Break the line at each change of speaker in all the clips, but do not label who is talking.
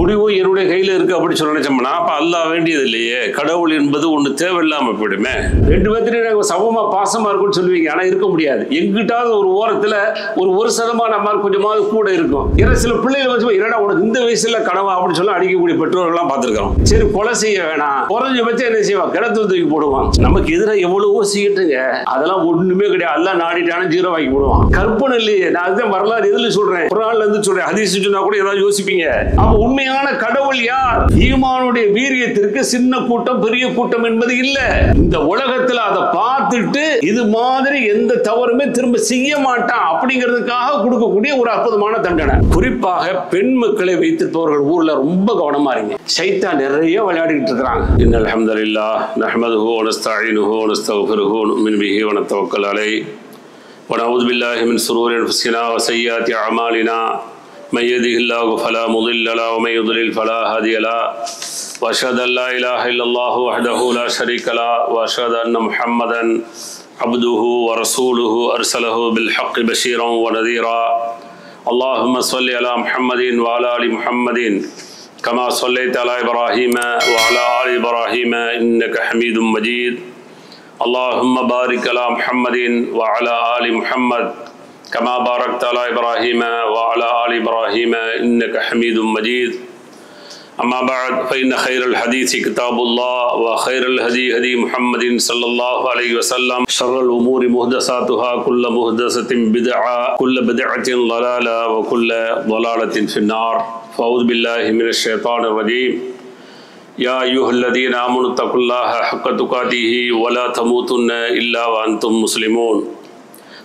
முடிவும் என்னுடைய கையில் இருக்கு அப்படி சொல்ல நினைச்சோம்னா அப்ப அல்லாஹ் வேண்டியது இல்லையே. கடவுள் என்பது ஒண்ணு தேவையில்லாம போயிடுமே. ரெண்டு பேர்த்திலையும் சமமா பாசமா இருக்கும்னு சொல்லுவீங்க, ஆனா இருக்க முடியாது. எங்கிட்டாவது ஒரு ஓரத்துல ஒரு 1% மாதிரி கொஞ்சமாவது கூட இருக்கும். ஏன்னா சில பிள்ளைகள் வச்சு என்னடா உனக்கு இந்த வயசுல கனவா அப்படின்னு சொல்ல அடிக்கக்கூடிய பெற்றோர்கள்லாம் பார்த்திருக்கிறோம். சரி கொலை செய்ய வேணாம், குறைஞ்சபட்சம் என்ன செய்வான், கிணத்துல தூக்கி போடுவான். நமக்கு எதிராக எவ்வளவோ செய்யட்டுங்க, அதெல்லாம் ஒண்ணுமே கிடையாது. எல்லாம் நாடிட்டான 0 ஆக்கி போடுவான். கற்பனை இல்லையே. நான் அதுதான் வரலாறு எதுல சொல்றேன், குர்ஆன்ல இருந்து சொல்றேன். ஹதீஸ் சொன்னா கூட ஏதாவது யோசிப்பீங்க. அப்ப உண்மையான கடவுள் யார்? ஈமானுடைய வீரியத்திற்கு சின்ன கூட்டம் பெரிய கூட்டம் என்பது இல்ல. இந்த உலகத்துல அதை பார்த்துட்டு இது மாதிரி எந்த தவறுமே திரும்ப செய்ய மாட்டான் அப்படிங்கிறதுக்காக கொடுக்கக்கூடிய ஒரு அற்புதமான தண்டனை. குறிப்பாக பெண் மக்களை வைத்திருப்பவர்கள் ஊர்ல ரொம்ப கவனமா இருங்க. ஷைத்தான் நிறைய விளையாடிட்டு இருக்காங்க. இன்னல் ஹம்துலில்லாஹ் நஹ்மதுஹு வ நஸ்தஈனுஹு வ நஸ்தக்ஃபிருஹு வ நுமினு பிஹி வ நத்தவக்கல் அலைஹி வ நஊது பில்லாஹி மின் ஷுரூரி அன்ஃபுஸினா வ ஸய்யிஆத்தி அஅமாலினா من يهده الله فلا مضل له ومن يضلل فلا هادي له واشهد ان لا اله الا الله وحده لا شريك له واشهد ان محمدا عبده ورسوله ارسله بالحق بشيرا ونذيرا اللهم صل على محمد وعلى ال محمد كما صليت على ابراهيم وعلى ال ابراهيم انك حميد مجيد اللهم بارك على محمد وعلى ال محمد كما باركت على إبراهيم وعلى آل إبراهيم إنك حميد مجيد أما بعد فإن خير الحديث كتاب الله وخير الهدي هدي محمد صلى الله عليه وسلم شر الأمور محدثاتها كل محدثة بدعة كل بدعة ضلالة وكل ضلالة في النار فأعوذ بالله من الشيطان الرجيم يا أيها الذين آمنوا اتقوا الله حق تقاته ولا تموتن إلا وأنتم مسلمون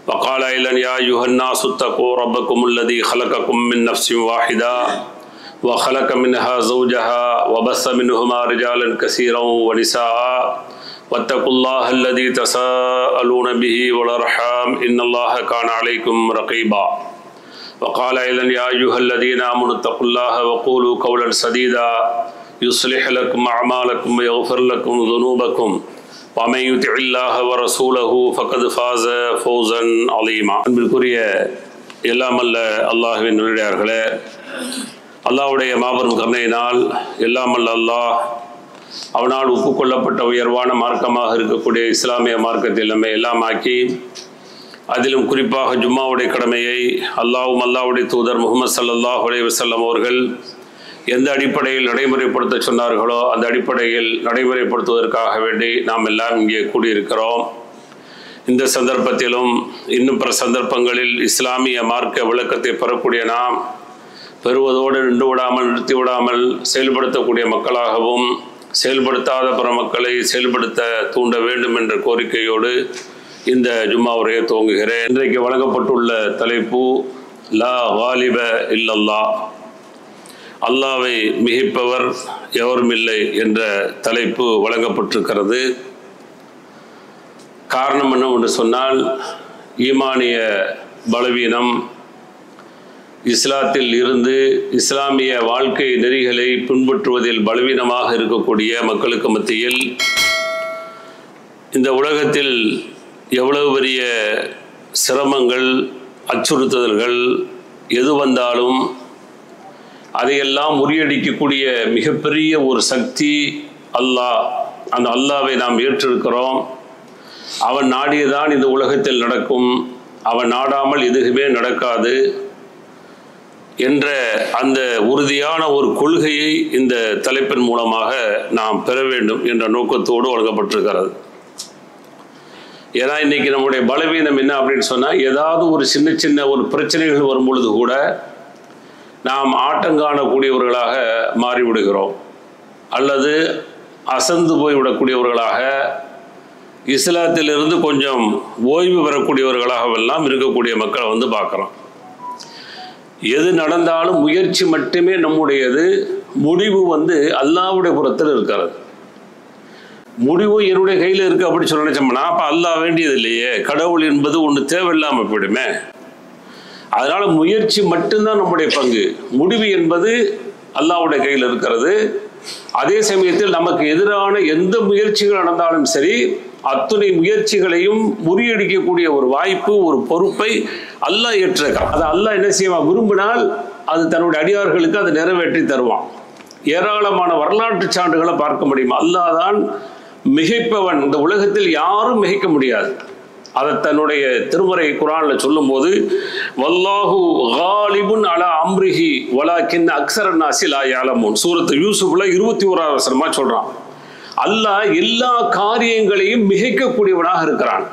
وقال أيضا يا أيها الناس اتقوا ربكم الذي خلقكم من نفس واحدة وخلق منها زوجها وبث منهما رجالا كثيرا ونساء واتقوا الله الذي تساءلون به والأرحام إن الله كان عليكم رقيبا وقال أيضا يا أيها الذين آمنوا اتقوا الله وقولوا قولا سديدا يصلح لكم أعمالكم ويغفر لكم ذنوبكم ومن يطع الله ورسوله فقد فاز فوزا عظيما. அன்பிற்குரிய எல்லாம் அல்ல அல்லாஹ்வின் நல்லடியார்களே, அல்லாஹ்வுடைய மாபெரும் கருணையினால் எல்லாம் அல்ல அல்லாஹ் அவனால் ஒப்புக்கொள்ளப்பட்ட உயர்வான மார்க்கமாக இருக்கக்கூடிய இஸ்லாமிய மார்க்கத்தில் நம்மை எல்லாம் ஆக்கி, அதிலும் குறிப்பாக ஜும்மாவுடைய கடமையை அல்லாஹ்வும் அல்லாஹ்வுடைய தூதர் முஹம்மது ஸல்லல்லாஹு அலைஹி வஸல்லம் அவர்கள் எந்த அடிப்படையில் நடைமுறைப்படுத்த சொன்னார்களோ அந்த அடிப்படையில் நடைமுறைப்படுத்துவதற்காக வேண்டி நாம் எல்லாம் இங்கே கூடியிருக்கிறோம். இந்த சந்தர்ப்பத்திலும் இன்னும் பிற சந்தர்ப்பங்களில் இஸ்லாமிய மார்க்க விளக்கத்தை பெறக்கூடிய நாம் பெறுவதோடு நின்று விடாமல் நிறுத்தி விடாமல் செயல்படுத்தக்கூடிய மக்களாகவும் செயல்படுத்தாத பிற மக்களை செயல்படுத்த தூண்ட வேண்டும் என்ற கோரிக்கையோடு இந்த ஜும்மா உரையை துவங்குகிறேன். இன்றைக்கு வழங்கப்பட்டுள்ள தலைப்பு லா காலிப இல்லல்லாஹ், அல்லாவை மிகைப்பவர் எவருமில்லை என்ற தலைப்பு வழங்கப்பட்டிருக்கிறது. காரணம் என்னவென்று சொன்னால், ஈமானிய பலவீனம், இஸ்லாத்தில் இருந்து இஸ்லாமிய வாழ்க்கை நெறிகளை பின்பற்றுவதில் பலவீனமாக இருக்கக்கூடிய மக்களுக்கு மத்தியில் இந்த உலகத்தில் எவ்வளவு பெரிய சிரமங்கள் அச்சுறுத்துதல்கள் எது வந்தாலும் அதையெல்லாம் முறியடிக்கக்கூடிய மிகப்பெரிய ஒரு சக்தி அல்லாஹ். அந்த அல்லாவை நாம் ஏற்றிருக்கிறோம். அவன் நாடியதான் இந்த உலகத்தில் நடக்கும், அவன் நாடாமல் எதுவுமே நடக்காது என்ற அந்த உறுதியான ஒரு கொள்கையை இந்த தலைப்பின் மூலமாக நாம் பெற வேண்டும் என்ற நோக்கத்தோடு வழங்கப்பட்டிருக்கிறது. ஏன்னா இன்னைக்கு நம்முடைய பலவீனம் என்ன அப்படின்னு சொன்னால், ஏதாவது ஒரு சின்ன சின்ன ஒரு பிரச்சனைகள் வரும் பொழுது கூட நாம் ஆட்டங்காணக்கூடியவர்களாக மாறிவிடுகிறோம், அல்லது அசந்து போய்விடக்கூடியவர்களாக, இஸ்லாத்திலிருந்து கொஞ்சம் ஓய்வு பெறக்கூடியவர்களாகவெல்லாம் இருக்கக்கூடிய மக்களை வந்து பார்க்குறோம். எது நடந்தாலும் முயற்சி மட்டுமே நம்முடையது, முடிவு வந்து அல்லாஹ்வுடைய புறத்தில் இருக்கிறது. முடிவு என்னுடைய கையில் இருக்குது அப்படி சொல்ல நினைச்சோம்னா அப்போ அல்லாஹ் வேண்டியது இல்லையே. கடவுள் என்பது ஒன்று தேவையில்லாமல் போயிடுமே. அதனால் முயற்சி மட்டும்தான் நம்முடைய பங்கு, முடிவு என்பது அல்லாஹ்வுடைய கையில் இருக்கிறது. அதே சமயத்தில் நமக்கு எதிரான எந்த முயற்சிகள் நடந்தாலும் சரி, அத்துணை முயற்சிகளையும் முறியடிக்கக்கூடிய ஒரு வாய்ப்பு, ஒரு பொறுப்பை அல்லாஹ் ஏற்றிருக்கான். அதை அல்லாஹ் என்ன செய்வான், விரும்பினால் அது தன்னுடைய அடியார்களுக்கு அதை நிறைவேற்றி தருவான். ஏராளமான வரலாற்று சான்றுகளை பார்க்க முடியும். அல்லாஹ் தான் மிகைப்பவன், இந்த உலகத்தில் யாரும் மிகைக்க முடியாது. அதை தன்னுடைய திருமறை குர்ஆன்ல சொல்லும்போது வல்லாஹு காலிபுன் அலா அம்ரிஹி வலாக்கின் அக்ஸரன் நாஸி லா யஅலமூன் சூரத்து யூசுஃப்ல 21வது வசனமா சொல்றான். அல்லாஹ் எல்லா காரியங்களையும் மிகைக்கக்கூடியவனாக இருக்கிறான்.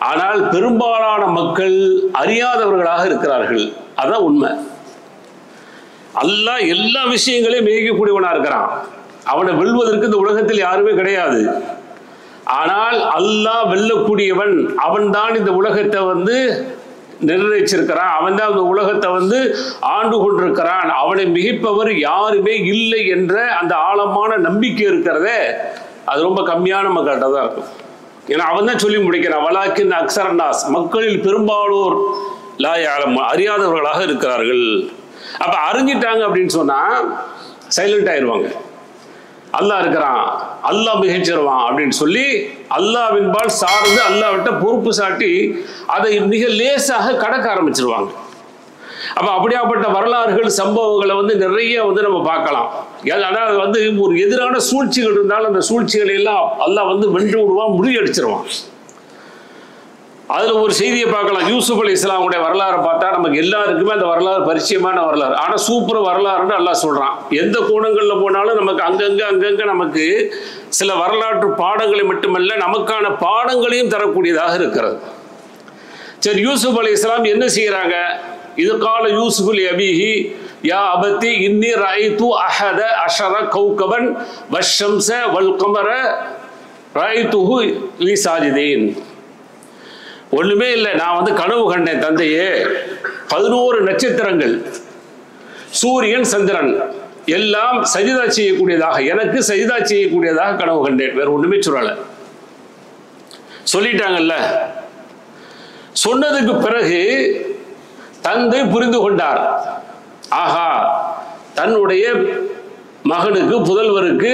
ஆனால் பெரும்பாலான மக்கள் அறியாதவர்களாக இருக்கிறார்கள். அதான் உண்மை. அல்லாஹ் எல்லா விஷயங்களையும் மிகைக்கக்கூடியவனா இருக்கிறான். அவனை வெல்வதற்கு இந்த உலகத்தில் யாருமே கிடையாது. ஆனால் அல்லாஹ் வெல்லக்கூடியவன், அவன் தான் இந்த உலகத்தை வந்து நிர்ணயிச்சிருக்கிறான், அவன் தான் இந்த உலகத்தை வந்து ஆண்டு கொண்டிருக்கிறான், அவனை மிகைப்பவர் யாருமே இல்லை என்ற அந்த ஆழமான நம்பிக்கை இருக்கிறதே, அது ரொம்ப கம்மியான மக்கள்கிட்ட தான் இருக்கும். ஏன்னா அவன் தான் சொல்லி முடிக்கிறான், வலாக்கின் அக்ஸரன்னாஸ், மக்களில் பெரும்பாலோர் லா யஅலமூன், அறியாதவர்களாக இருக்கிறார்கள். அப்ப அறிஞ்சிட்டாங்க அப்படின்னு சொன்னா சைலண்ட் ஆயிடுவாங்க. அல்லாஹ் இருக்கிறான், அல்லாஹ் மிகச்சிருவான் அப்படின்னு சொல்லி அல்லாஹ்வின்பால் சார்ந்து அல்லாஹ்விட்ட பொறுப்பு சாட்டி அதை மிக லேசாக கடக்க ஆரம்பிச்சிருவாங்க. அப்ப அப்படியாப்பட்ட வரலாறுகள் சம்பவங்களை வந்து நிறைய வந்து நம்ம பார்க்கலாம். ஆனால் வந்து ஒரு எதிரான சூழ்ச்சிகள் இருந்தாலும் அந்த சூழ்ச்சிகளை எல்லாம் அல்லாஹ் வந்து வென்று விடுவான், முறியடிச்சிருவான். அதுல ஒரு செய்தியை பார்க்கலாம். யூசுப் அலைஹிஸ்ஸலாமுடைய வரலாறு பார்த்தா நமக்கு எல்லாருக்குமே அந்த வரலாறு பரிச்சயமான வரலாறு. ஆனா சூப்பர் வரலாறுன்னு அல்லாஹ் சொல்றான். எந்த கோணங்கள்ல போனாலும் நமக்கு அங்கங்க நமக்கு சில வரலாற்று பாடங்களை மட்டுமல்ல நமக்கான பாடங்களையும் தரக்கூடியதாக இருக்கிறது. சரி, யூசுப் அலைஹிஸ்ஸலாம் என்ன செய்யறாங்க? இது கால யூசுப் அபிஹி யா அபத்தி இன்னி ரஅய்து அஹத அஷர கௌகபன் வஷ்ஷம்ஸ வல் கமர ரஅய்துஹு லி சாஜிதீன். ஒண்ணுமே இல்லை, நான் வந்து கனவு கண்டேன் தந்தையே, 11 நட்சத்திரங்கள், சூரியன் சந்திரன் எல்லாம் சஜிதா செய்யக்கூடியதாக, எனக்கு சஜிதா செய்யக்கூடியதாக கனவு கண்டேன். வேற ஒண்ணுமே சொல்லல. சொல்லிட்டாங்கல்ல. சொன்னதுக்கு பிறகு தந்தை புரிந்து கொண்டார். ஆஹா, தன்னுடைய மகனுக்கு புதல்வருக்கு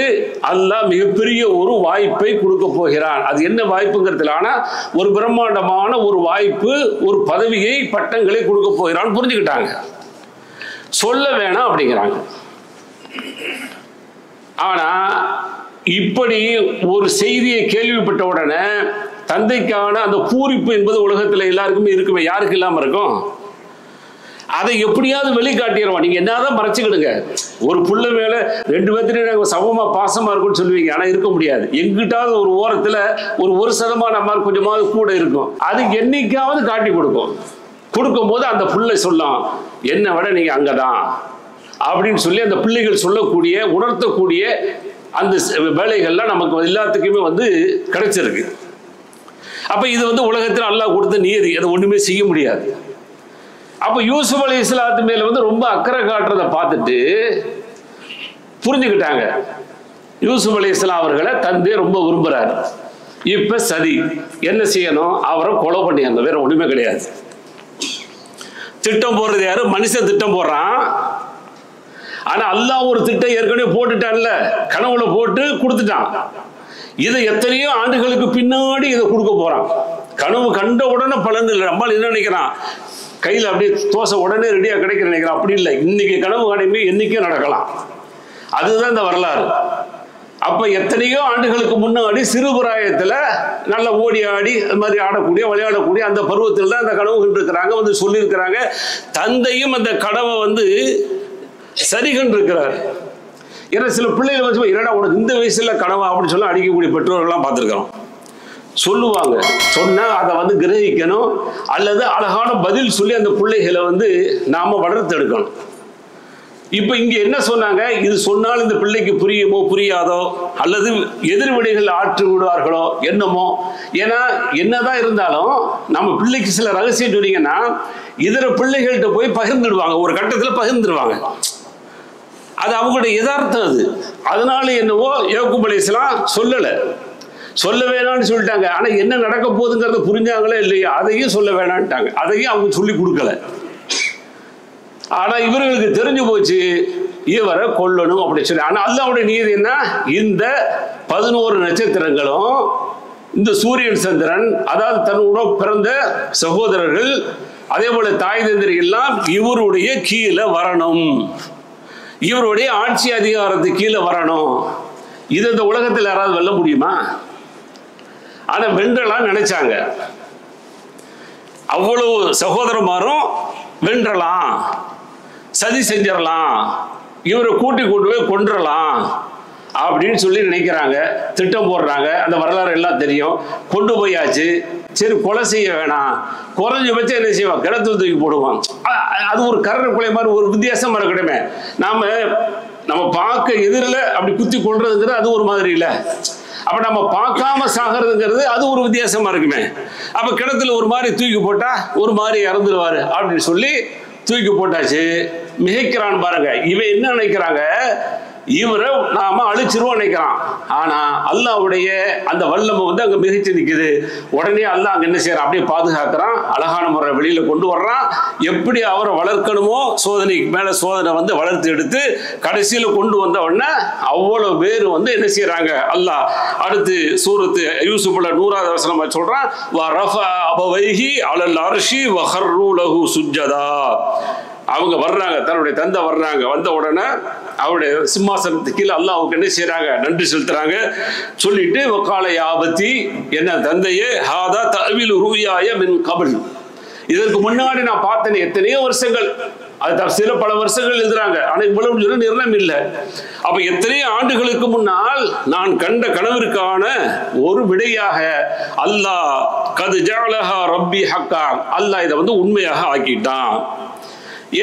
அல்லாஹ் மிகப்பெரிய ஒரு வாய்ப்பை கொடுக்க போகிறான். அது என்ன வாய்ப்புங்கிறதுல ஆனா ஒரு பிரம்மாண்டமான ஒரு வாய்ப்பு, ஒரு பதவியை, பட்டங்களை கொடுக்க போகிறான் புரிஞ்சுக்கிட்டாங்க. சொல்ல வேணாம் அப்படிங்கிறாங்க. ஆனா இப்படி ஒரு செய்தியை கேள்விப்பட்ட உடனே தந்தைக்கான அந்த பூரிப்பு என்பது உலகத்துல எல்லாருக்குமே இருக்குமே, யாருக்கு இல்லாம இருக்கும்? அதை எப்படியாவது வெளிக்காட்டிடுவான். நீங்க என்னதான் மறைச்சுக்கிடுங்க, ஒரு புள்ள மேல 2 பேர்த்திட்ட சமமா பாசமா இருக்கும்னு சொல்லுவீங்க, ஆனா இருக்க முடியாது. எங்கிட்டாவது ஒரு ஓரத்துல ஒரு 1% மார்க் கொஞ்சமாவது கூட இருக்கும். அது என்னைக்காவது காட்டி கொடுக்கும் போது அந்த பிள்ளை சொல்லும், என்னை விட நீங்க அங்கதான் அப்படின்னு சொல்லி அந்த பிள்ளைகள் சொல்லக்கூடிய, உணர்த்தக்கூடிய அந்த வேலைகள்லாம் நமக்கு எல்லாத்துக்குமே வந்து கிடைச்சிருக்கு. அப்ப இது வந்து உலகத்தில் அல்லாஹ் கொடுத்த நியதி, அதை ஒண்ணுமே செய்ய முடியாது. அப்ப யூசுப் அலைஹிஸ்ஸலாத்து மேல வந்து ரொம்ப அக்கறை காட்டுறதை பார்த்துட்டு புரிஞ்சுக்கிட்டாங்க. யூசுப் அலைஹிஸ்ஸலாம் அவர்களை தந்தை ரொம்ப விரும்புறாரு. இப்ப சதி என்ன செய்யணும்? அவரை கொலை பண்ணியாங்க, வேற ஒண்ணுமே கிடையாது. திட்டம் போடுறது யாரு? மனுஷன் திட்டம் போடுறான். ஆனா அல்லாஹ் ஒரு திட்டம் ஏற்கனவே போட்டுட்டான்ல, கனவுல போட்டு கொடுத்துட்டான். இதை எத்தனையோ ஆண்டுகளுக்கு பின்னாடி இதை கொடுக்க போறான். கனவு கண்ட உடனே பலன் இல்லை. நம்மளால என்ன நினைக்கிறான், கையில் அப்படியே தோசை உடனே ரெடியா கிடைக்கிற நினைக்கிறான். அப்படி இல்லை, இன்னைக்கு கனவு காணுமே என்னைக்கும் நடக்கலாம். அதுதான் இந்த வரலாறு. அப்ப எத்தனையோ ஆண்டுகளுக்கு முன்னாடி சிறுபிராயத்துல நல்லா ஓடி ஆடி அது மாதிரி ஆடக்கூடிய, விளையாடக்கூடிய அந்த பருவத்தில் தான் அந்த கனவு கண்டிருக்கிறாங்க, வந்து சொல்லியிருக்கிறாங்க. தந்தையும் அந்த கனவை வந்து சரி கண்டிருக்கிறார். ஏன்னா சில பிள்ளைகள் வந்து என்னடா உனக்கு இந்த வயசுல கனவா அப்படின்னு சொல்லி அடிக்கக்கூடிய பெற்றோர்கள்லாம் பார்த்துருக்கிறோம். சொல்லுவாங்க, சொன்னா அதை வந்து கிரகிக்கணும், அல்லது அழகான பதில் சொல்லி அந்த பிள்ளைகளை வந்து நாம வளர்த்தெடுக்கணும். இப்ப இங்க என்ன சொன்னாங்க? இது சொன்னால் இந்த பிள்ளைக்கு புரியுமோ புரியாதோ, அல்லது எதிர்வினைகள் ஆற்றி விடுவார்களோ என்னமோ. ஏன்னா என்னதான் இருந்தாலும் நம்ம பிள்ளைக்கு சில ரகசியம் சொன்னீங்கன்னா இதர பிள்ளைகள்கிட்ட போய் பகிர்ந்துடுவாங்க, ஒரு கட்டத்துல பகிர்ந்துடுவாங்க. அது அவங்களுடைய யதார்த்தம். அது அதனால என்னவோ யாக்கூப் அலைஹிஸ்ஸலாம் சொல்ல வேணாம்னு சொல்லிட்டாங்க. ஆனா என்ன நடக்க போகுதுங்கிறத புரிஞ்சாங்களே இல்லையா, அதையும் சொல்ல வேணான்ட்டாங்க. அதையும் அவங்க சொல்லி கொடுக்கல. ஆனா இவர்களுக்கு தெரிஞ்சு போச்சு, இவரை கொல்லணும் அப்படி சொல்லி. ஆனா அல்லாஹ்வுடைய நியதி என்ன? இந்த 11 நட்சத்திரங்களும் இந்த சூரியன் சந்திரன், அதாவது தன்னோட பிறந்த சகோதரர்கள், அதே போல தாய் தந்தை எல்லாம் இவருடைய கீழே வரணும். இவருடைய ஆட்சி அதிகாரத்துக்கு கீழே வரணும். இது இந்த உலகத்தில் யாராவது வெல்ல முடியுமா? ஆனா வென்றலாம் நினைச்சாங்க. அவ்வளவு சகோதரமாரும் வென்றலாம், சதி செஞ்சிடலாம், இவரை கூட்டி கொண்டு போய் கொன்றலாம் அப்படின்னு சொல்லி நினைக்கிறாங்க, திட்டம் போடுறாங்க. அந்த வரலாறு எல்லாம் தெரியும். கொண்டு போயாச்சு. சரி, கொலை செய்ய வேணாம், குறைஞ்சபட்சம் என்ன செய்வான், கிணத்துல தூக்கி போடுவான். அது ஒரு கரண கொலை மாதிரி ஒரு வித்தியாசமா இருக்கணுமே. நம்ம பார்க்க எதிரில் அப்படி குத்தி கொள்றதுங்கிறது அது ஒரு மாதிரி இல்லை. அப்ப நம்ம பார்க்காம சாகிறதுங்கிறது அது ஒரு வித்தியாசமா இருக்குமே. அப்ப கிணத்துல ஒரு மாதிரி தூக்கி போட்டா ஒரு மாதிரி இறந்துருவாரு அப்படின்னு சொல்லி தூக்கி போட்டாச்சு. மிகைக்கிறான் பாருங்க. இவன் என்ன நினைக்கிறாங்க, இவரை நாம அழிச்சிருவோம் நினைக்கிறான். ஆனா அல்லாஹ்வுடைய அந்த வல்லமை வந்து அங்க மிகைச்சு நிக்குது. உடனே அல்லாஹ் அங்க என்ன செய்யறான், அப்படியே பாதுகாக்கிறான். அழகான முறை வெளியில கொண்டு வர்றான். எப்படி அவரை வளர்க்கணுமோ சோதனைக்கு மேல சோதனை வந்து வளர்த்து எடுத்து கடைசியில கொண்டு வந்த உடனே அவ்வளவு பேர் வந்து என்ன செய்யறாங்க. அல்லாஹ் அடுத்து சூரத்து யூசுஃப்ல 100வது வசனமா சொல்றான், வ ரஃபஅ அபவைஹி அலல் அர்ஷி வ ஹர்ரு லஹு சுஜ்ஜதா. அவங்க வர்றாங்க, தன்னுடைய தந்தை வர்றாங்க. வந்த உடனே அவருடைய சிம்மாசனத்துக்கு கீழே அல்லாஹ்வுக்கு என்ன செய்யறாங்க, நன்றி செலுத்துறாங்க. சொல்லிட்டு வக்கால யாபத்தி, என்ன தந்தையே, ஹாதா தஅவீலு ருயாய மின் கபல், இதற்கு முன்னாடி நான் பார்த்தேன் எத்தனையோ வருஷங்கள். அது தப்சீல பல வருஷங்கள் எழுதுறாங்க. ஆனா இவ்வளவு சொல்ல நிர்ணயம் இல்லை. அப்ப எத்தனையோ ஆண்டுகளுக்கு முன்னால் நான் கண்ட கனவிற்கான ஒரு விடையாக அல்லாஹ் கது ஜஅலஹா ரப்பி ஹக்கா, அல்லாஹ் இதை வந்து உண்மையாக ஆக்கிட்டான்,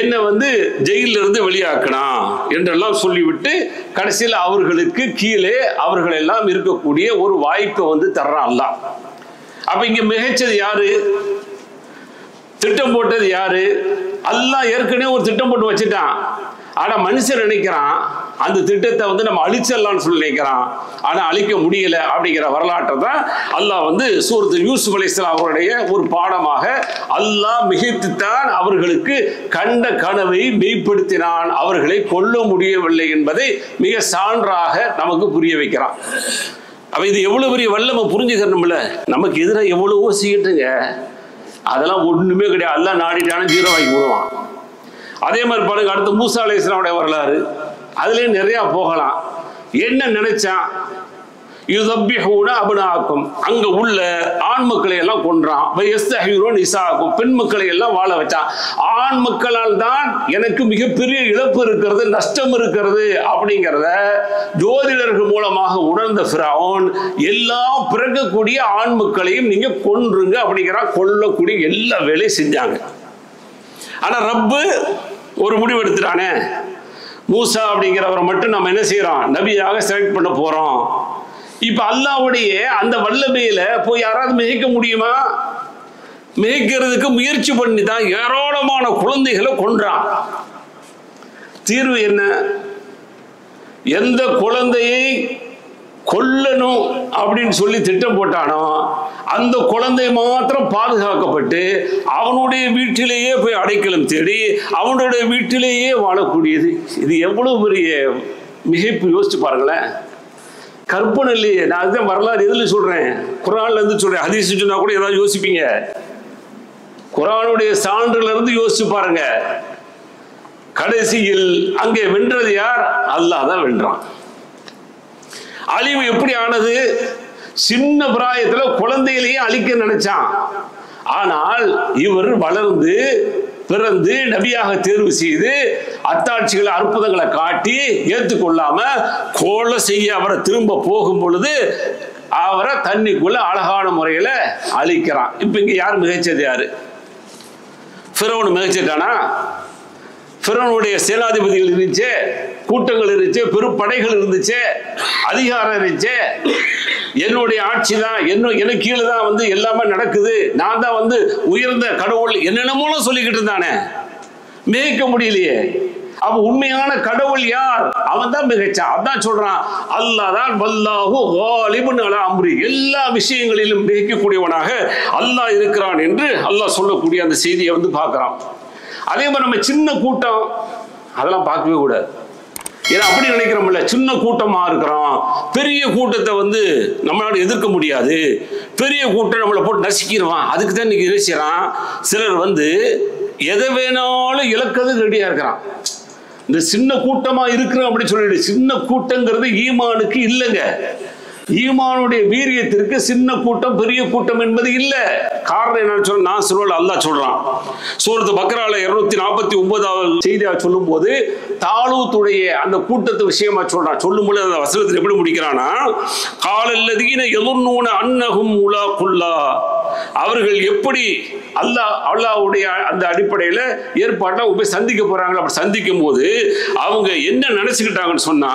என்ன வந்து ஜெயிலில் இருந்து வெளியாக்கணும் என்றெல்லாம் சொல்லிவிட்டு கடைசியில் அவர்களுக்கு கீழே அவர்கள் எல்லாம் இருக்கக்கூடிய ஒரு வாய்ப்பை வந்து தர்றான் அல்லாஹ். அப்ப இங்க மிகைச்சது யாரு, திட்டம் போட்டது யாரு? அல்லாஹ் ஏற்கனவே ஒரு திட்டம் போட்டு வச்சுட்டான். ஆனா மனுஷன் நினைக்கிறான் அந்த திட்டத்தை வந்து நம்ம அழிச்சிடலாம்னு சொல்லி நினைக்கிறான். ஆனா அழிக்க முடியல. அப்படிங்கிற வரலாற்றை தான் அல்லாஹ் வந்து சூரத்து யூசுப் அலைஹிஸ்ஸலாம் அவருடைய ஒரு பாடமாக அல்லாஹ் மிகைத்துத்தான் அவர்களுக்கு கண்ட கனவை மெய்ப்படுத்தினான், அவர்களை கொல்ல முடியவில்லை என்பதை மிக சான்றாக நமக்கு புரிய வைக்கிறான். அப்ப இது எவ்வளவு பெரிய வல்லமை புரிஞ்சுக்கணும்ல. நமக்கு எதிராக எவ்வளவோ செய்யட்டுங்க, அதெல்லாம் ஒண்ணுமே கிடையாது. அல்லாஹ் நாடிட்டான ஜீரோ ஆக்கி விடுவான். அதே மாதிரி பாருங்க, அடுத்து மூசா அலைஹிஸ்ஸலாமுடைய வரலாறு, அதுலயே நிறைய போகலாம். என்ன நினைச்சான், யுதப்பிஹூன அப்னாஅக்கும், அங்க உள்ள ஆண் மக்களை எல்லாம் கொன்றான். வயஸ்தஹீரு நிசாஅக்கும், பெண் மக்களை எல்லாம் வாழ வச்சான். ஆண் மக்களால் தான் எனக்கு மிகப்பெரிய இழப்பு இருக்கிறது, நஷ்டம் இருக்கிறது அப்படிங்கிறத ஜோதிடர்கள் மூலமாக உணர்ந்த ஃபிரௌன் எல்லாம் பிறக்கக்கூடிய ஆண் மக்களையும் நீங்க கொன்றுங்க அப்படிங்கிற கொல்லக்கூடிய எல்லா வேலையும் செஞ்சாங்க. ஆனா ரப்பு ஒரு முடிவு எடுத்துட்டானே, மூசா அப்படிங்கிறவரை மட்டும் நம்ம என்ன செய்யறோம், நபியாக செலக்ட் பண்ண போறோம். இப்ப அல்லாஹ்வுடைய அந்த வல்லமையில போய் யாராவது மிகைக்க முடியுமா? மிகைக்கிறதுக்கு முயற்சி பண்ணி தான் ஏராளமான குழந்தைகளை கொன்றான். தீர்வு என்ன? எந்த குழந்தையை கொல்லணும் அப்படின்னு சொல்லி திட்டம் போட்டானோ அந்த குழந்தை மாத்திரம் பாதுகாக்கப்பட்டு அவனுடைய வீட்டிலேயே போய் அடைக்கலம் தேடி அவனுடைய வீட்டிலேயே வாழக்கூடியது. இது எவ்வளவு பெரிய மிகைப்பு, யோசிச்சு பாருங்களேன். கற்பனை இல்லையே. நான் அதுதான் வரலாறு எதில் சொல்றேன், குர்ஆன்ல இருந்து சொல்றேன். ஹதீஸ் சொன்னா கூட ஏதாவது யோசிப்பீங்க. குர்ஆனுடைய சான்றுல இருந்து யோசிச்சு பாருங்க. கடைசியில் அங்கே வென்றது யார்? அல்லாஹ் தான் வென்றான். அழிவு எப்படி ஆனது? சின்ன பிராயத்துல குழந்தைகளையே அழிக்க நினைச்சான். ஆனால் இவர் வளர்ந்து பிறந்து நபியாக தேர்வு செய்து அத்தாட்சிகளை அற்புதங்களை காட்டி ஏற்றுக்கொள்ளாம கொலை செய்ய அவரை திரும்ப போகும் பொழுது அவரை தண்ணிக்குள்ள அழகான முறையில அழிக்கிறான். இப்ப இங்க யார் மிகைச்சது? யாரு? ஃபிரௌன் மிகைச்சிட்டானா? ஃபிரௌனுடைய சேனாதிபதிகள் இருந்துச்சு, கூட்டங்கள் இருந்துச்சு, பெருப்படைகள் இருந்துச்சு, அதிகாரம் இருந்துச்சு. என்னுடைய ஆட்சி தான், எனக்கு கீழே தான் வந்து எல்லாமே நடக்குது, நான் தான் வந்து உயர்ந்த கடவுள், என்னென்னமோ சொல்லிக்கிட்டு இருந்தானே, மிகைக்க முடியலையே. அப்ப உண்மையான கடவுள் யார்? அவன் தான் மிகைச்சான். அதான் சொல்றான், அல்லாஹ் தான் வல்லாஹு காலிபுன் அலா அம்ரி, எல்லா விஷயங்களிலும் மிகைக்கக்கூடியவனாக அல்லாஹ் இருக்கிறான் என்று அல்லாஹ் சொல்லக்கூடிய அந்த செய்தியை வந்து பார்க்கிறான். அதே மாதிரி நம்ம சின்ன கூட்டம் அதெல்லாம் பார்க்கவே கூடாது. ஏன்னா அப்படி நினைக்கிறோம்ல, சின்ன கூட்டமா இருக்கிறோம், பெரிய கூட்டத்தை வந்து நம்மளால எதிர்க்க முடியாது, பெரிய கூட்டம் நம்மளை போட்டு நசுக்கிடுவான். அதுக்கு தான் இன்னைக்கு நினைச்சான் சிலர் வந்து எதை வேணாலும் இழக்கிறது ரெடியா இருக்கிறான். இந்த சின்ன கூட்டமா இருக்கிறோம் அப்படின்னு சொல்லிட்டு, சின்ன கூட்டங்கிறது ஈமானுக்கு இல்லைங்க. ஈமானுடைய வீரியத்திற்கு சின்ன கூட்டம் பெரிய கூட்டம் என்பது இல்லை. காரணம் என்னன்னு சொல்ல நான் சொல்லல, அல்லாஹ் சொல்றான். சூரத்து பக்ரால 249வது செய்தியா சொல்லும் போது தாலூத்துடைய அந்த கூட்டத்து விஷயமா சொல்றான். சொல்லும்போது அந்த வசனத்தில் எப்படி முடிக்கிறானா, காலல்லதீன யதுன்னூன அன்னஹும் முலாக்குல்லாஹ், அவர்கள் எப்படி அல்லாஹ்வுடைய அந்த அடிப்படையில் ஏற்பாட்டை போய் சந்திக்க போறாங்க. அப்படி சந்திக்கும் போது அவங்க என்ன நினைச்சுக்கிட்டாங்கன்னு சொன்னா,